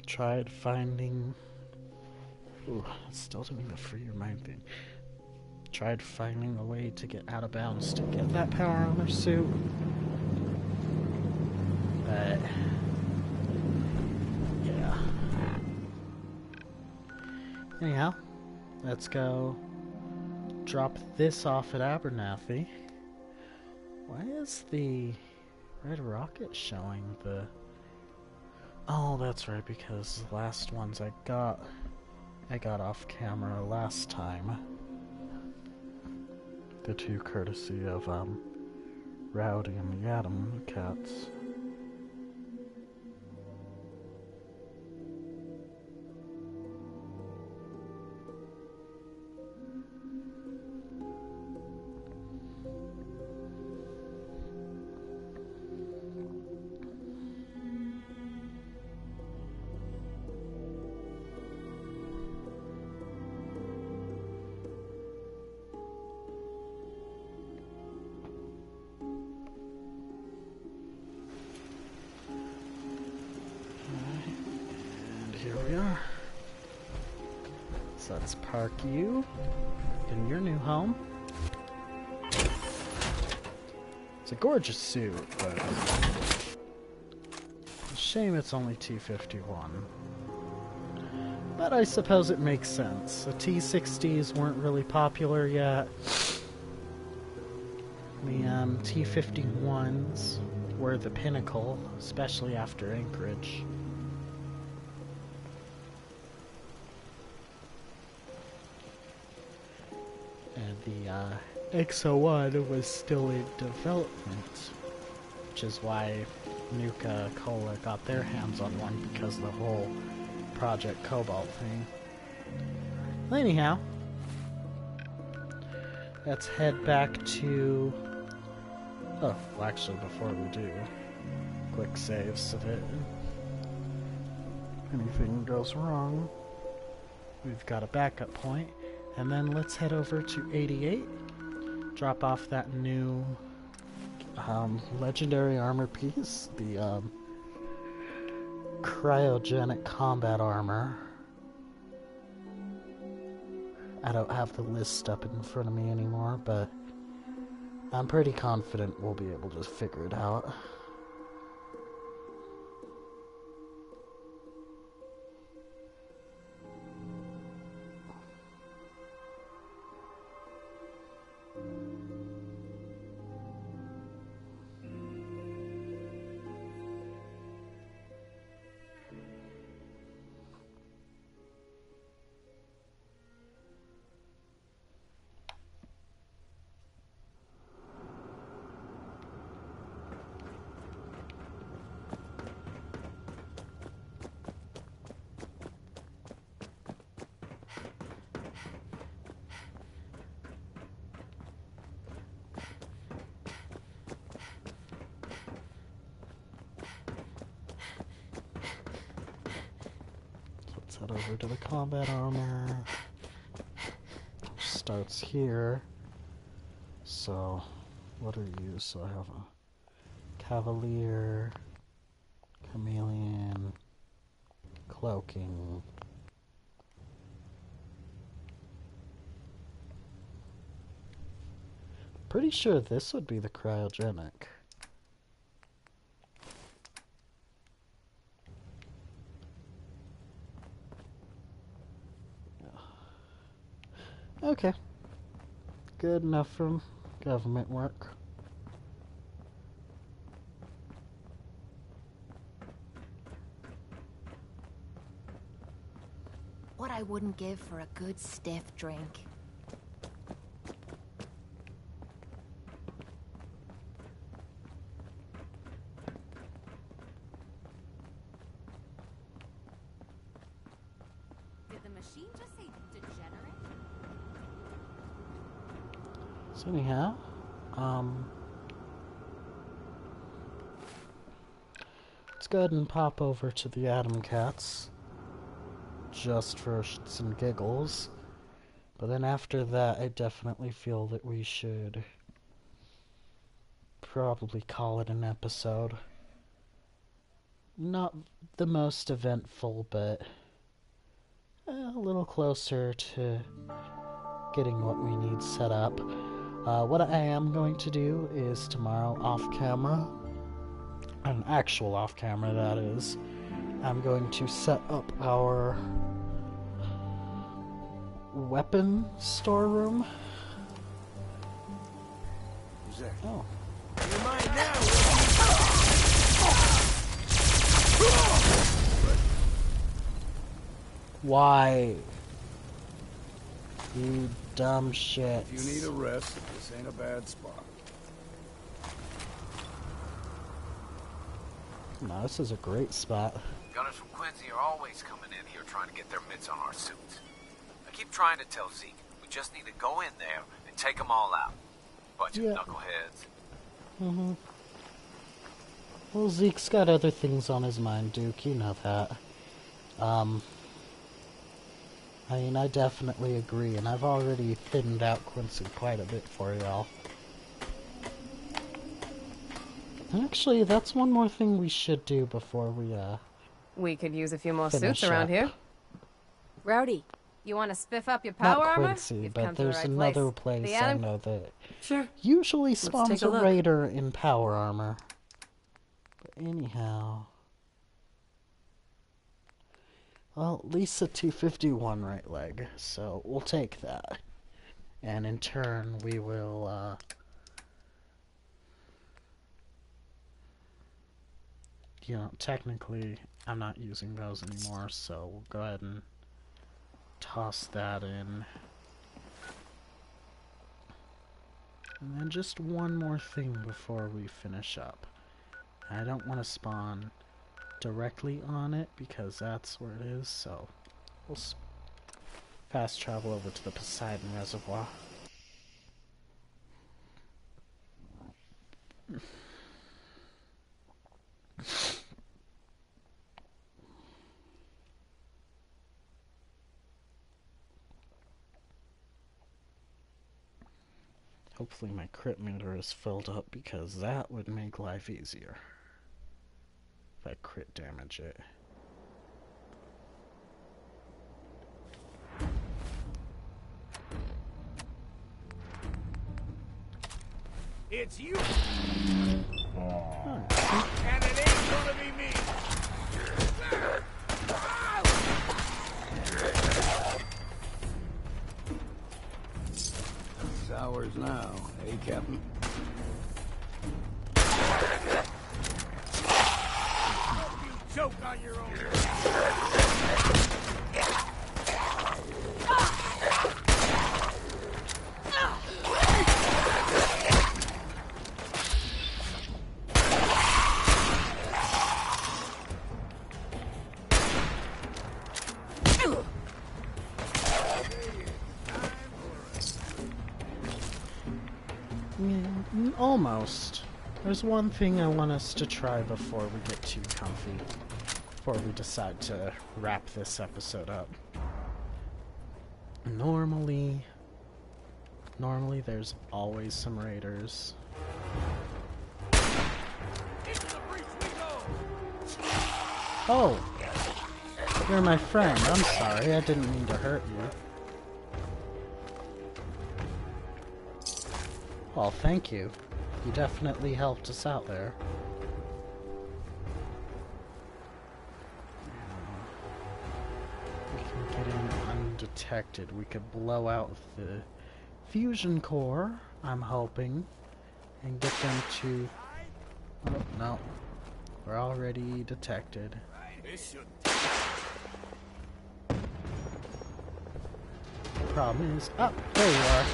tried finding... Ooh, it's still doing the free your mind thing. Tried finding a way to get out of bounds to get that power armor suit. But... yeah. Anyhow, let's go drop this off at Abernathy. Why is the red rocket showing the... Oh, that's right, because the last ones I got off camera last time. The two courtesy of, Rowdy and the Atom Cats. Here we are. So let's park you in your new home. It's a gorgeous suit, but shame it's only T51. But I suppose it makes sense. The T60s weren't really popular yet. The T51s were the pinnacle, especially after Anchorage. And the XO1 was still in development, which is why Nuka-Cola got their hands on one, because of the whole Project Cobalt thing. Anyhow, let's head back to... Oh, well, actually, before we do, quick save so that anything goes wrong, we've got a backup point. And then let's head over to 88. Drop off that new legendary armor piece, the cryogenic combat armor. I don't have the list up in front of me anymore, but I'm pretty confident we'll be able to figure it out. Head over to the combat armor. Starts here. So, what are you? So I have a Cavalier, Chameleon, Cloaking. Pretty sure this would be the cryogenic. Okay. Good enough for government work. What I wouldn't give for a good stiff drink. Did the machine just say degenerate? So anyhow, let's go ahead and pop over to the Atom Cats, just for some giggles. But then after that, I definitely feel that we should probably call it an episode. Not the most eventful, but a little closer to getting what we need set up. What I am going to do is tomorrow off camera, an actual off camera that is, I'm going to set up our weapon storeroom. Who's that? Oh. You're mine now! Why? You dumb shit. If you need a rest, this ain't a bad spot. No, this is a great spot. Gunners from Quincy are always coming in here trying to get their mitts on our suits. I keep trying to tell Zeke, we just need to go in there and take them all out. Bunch of knuckleheads. Mm-hmm. Well, Zeke's got other things on his mind, Duke. You know that. I mean, I definitely agree, and I've already thinned out Quincy quite a bit for y'all. Actually, that's one more thing we should do before we could use a few more finish suits around up. here. Rowdy, you want to spiff up your power Not armor? Quincy, You've but come to the there's right another place. place The I Atom- know that Sure. usually Let's spawns take a a look. raider in power armor. But anyhow... Well, at least a 251 right leg, so we'll take that. And in turn, we will, you know, technically, I'm not using those anymore, so we'll go ahead and toss that in. And then just one more thing before we finish up. I don't want to spawn directly on it because that's where it is, so we'll fast travel over to the Poseidon Reservoir. Hopefully my crit meter is filled up, because that would make life easier if I crit damage it. It's you! Oh, And it ain't gonna be me! It's ours now, eh, Captain? You choke on your own! Almost. There's one thing I want us to try before we get too comfy. Before we decide to wrap this episode up. Normally there's always some raiders. Oh! You're my friend. I'm sorry. I didn't mean to hurt you. Well, thank you. You definitely helped us out there. We can get in undetected. We could blow out the fusion core, I'm hoping, and get them to... Oh, no. We're already detected. Problem is... Oh, there you are.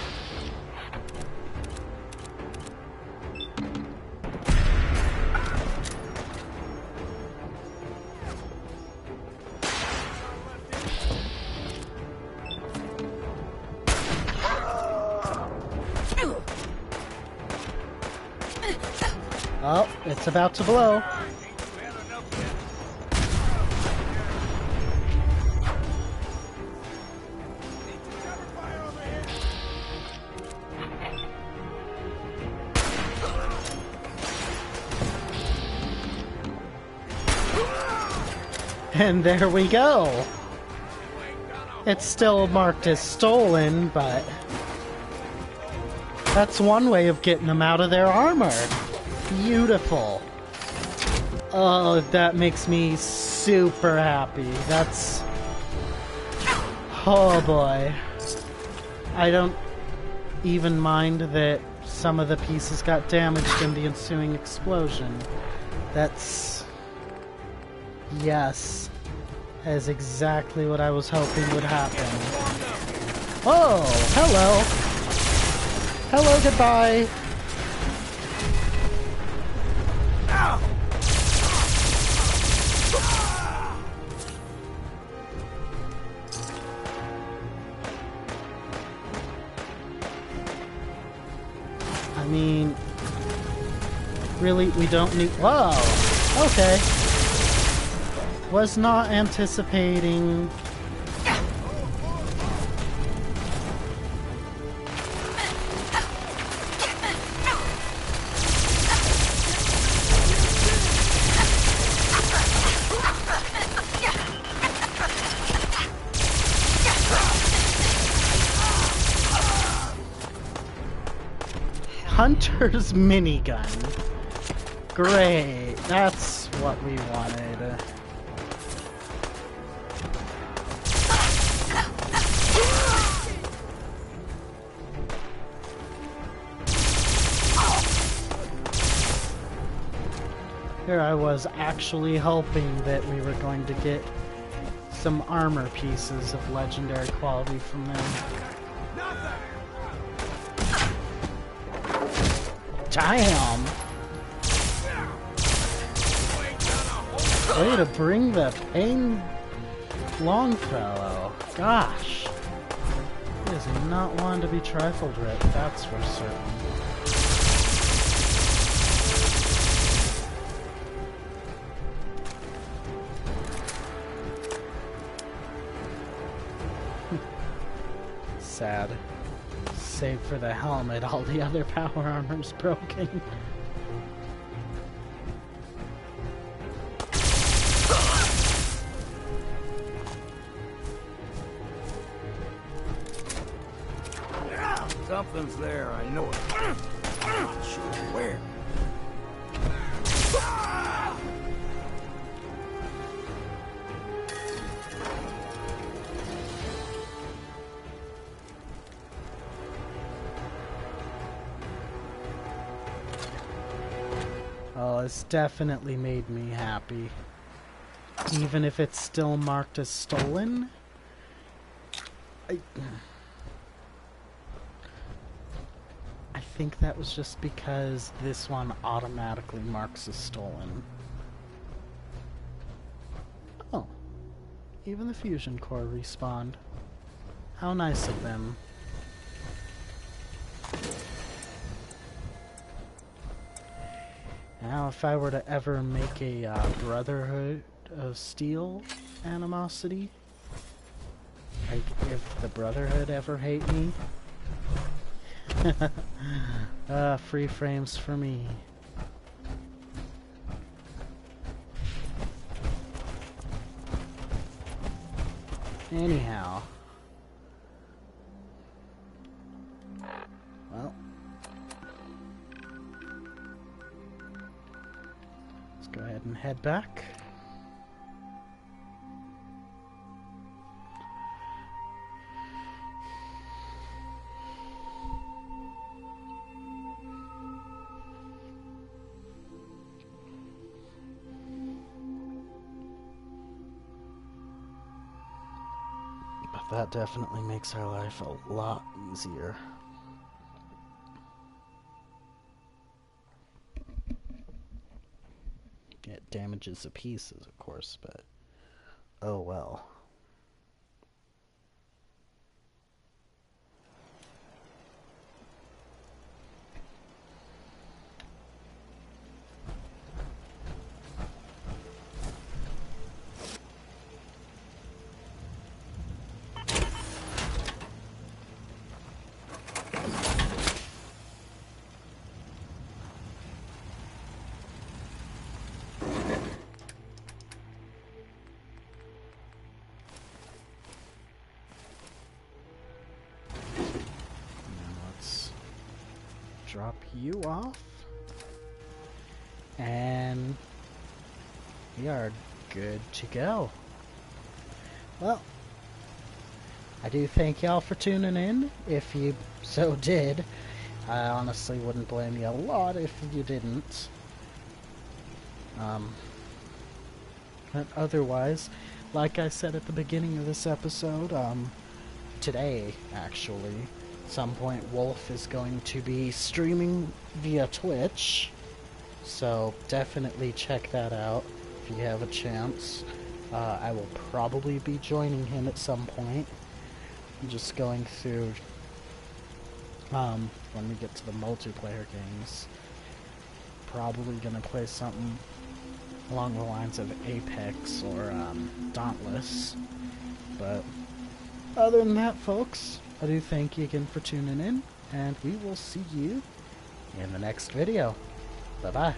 Oh, it's about to blow. And there we go. It's still marked as stolen, but that's one way of getting them out of their armor. Beautiful. Oh, that makes me super happy. That's... Oh boy. I don't even mind that some of the pieces got damaged in the ensuing explosion. That's... Yes. That is exactly what I was hoping would happen. Oh, hello. Hello, goodbye. I mean, really, we don't need... Whoa! Okay. Was not anticipating... Hunter's minigun. Great, that's what we wanted. Here I was actually hoping that we were going to get some armor pieces of legendary quality from them. Damn! Way to bring the pain, Longfellow. Gosh. He is not one to be trifled with, that's for certain. Sad. Save for the helmet, all the other power armor's broken. Something's there, I know it. I'm not sure where. Oh, it's definitely made me happy. Even if it's still marked as stolen. I think that was just because this one automatically marks as stolen. Oh. Even the fusion core respawned. How nice of them. Now, if I were to ever make a Brotherhood of Steel animosity, like if the Brotherhood ever hate me, free frames for me. Anyhow. Well. Let's go ahead and head back. But that definitely makes our life a lot easier. It damages the pieces, of course, but oh well. Drop you off, and we are good to go. Well, I do thank y'all for tuning in. If you so did, I honestly wouldn't blame you a lot if you didn't. But otherwise, like I said at the beginning of this episode, today actually, some point Wolf is going to be streaming via Twitch, so definitely check that out if you have a chance. I will probably be joining him at some point. I'm just going through when we get to the multiplayer games, probably gonna play something along the lines of Apex or Dauntless. But other than that, folks, I do thank you again for tuning in, and we will see you in the next video. Bye-bye.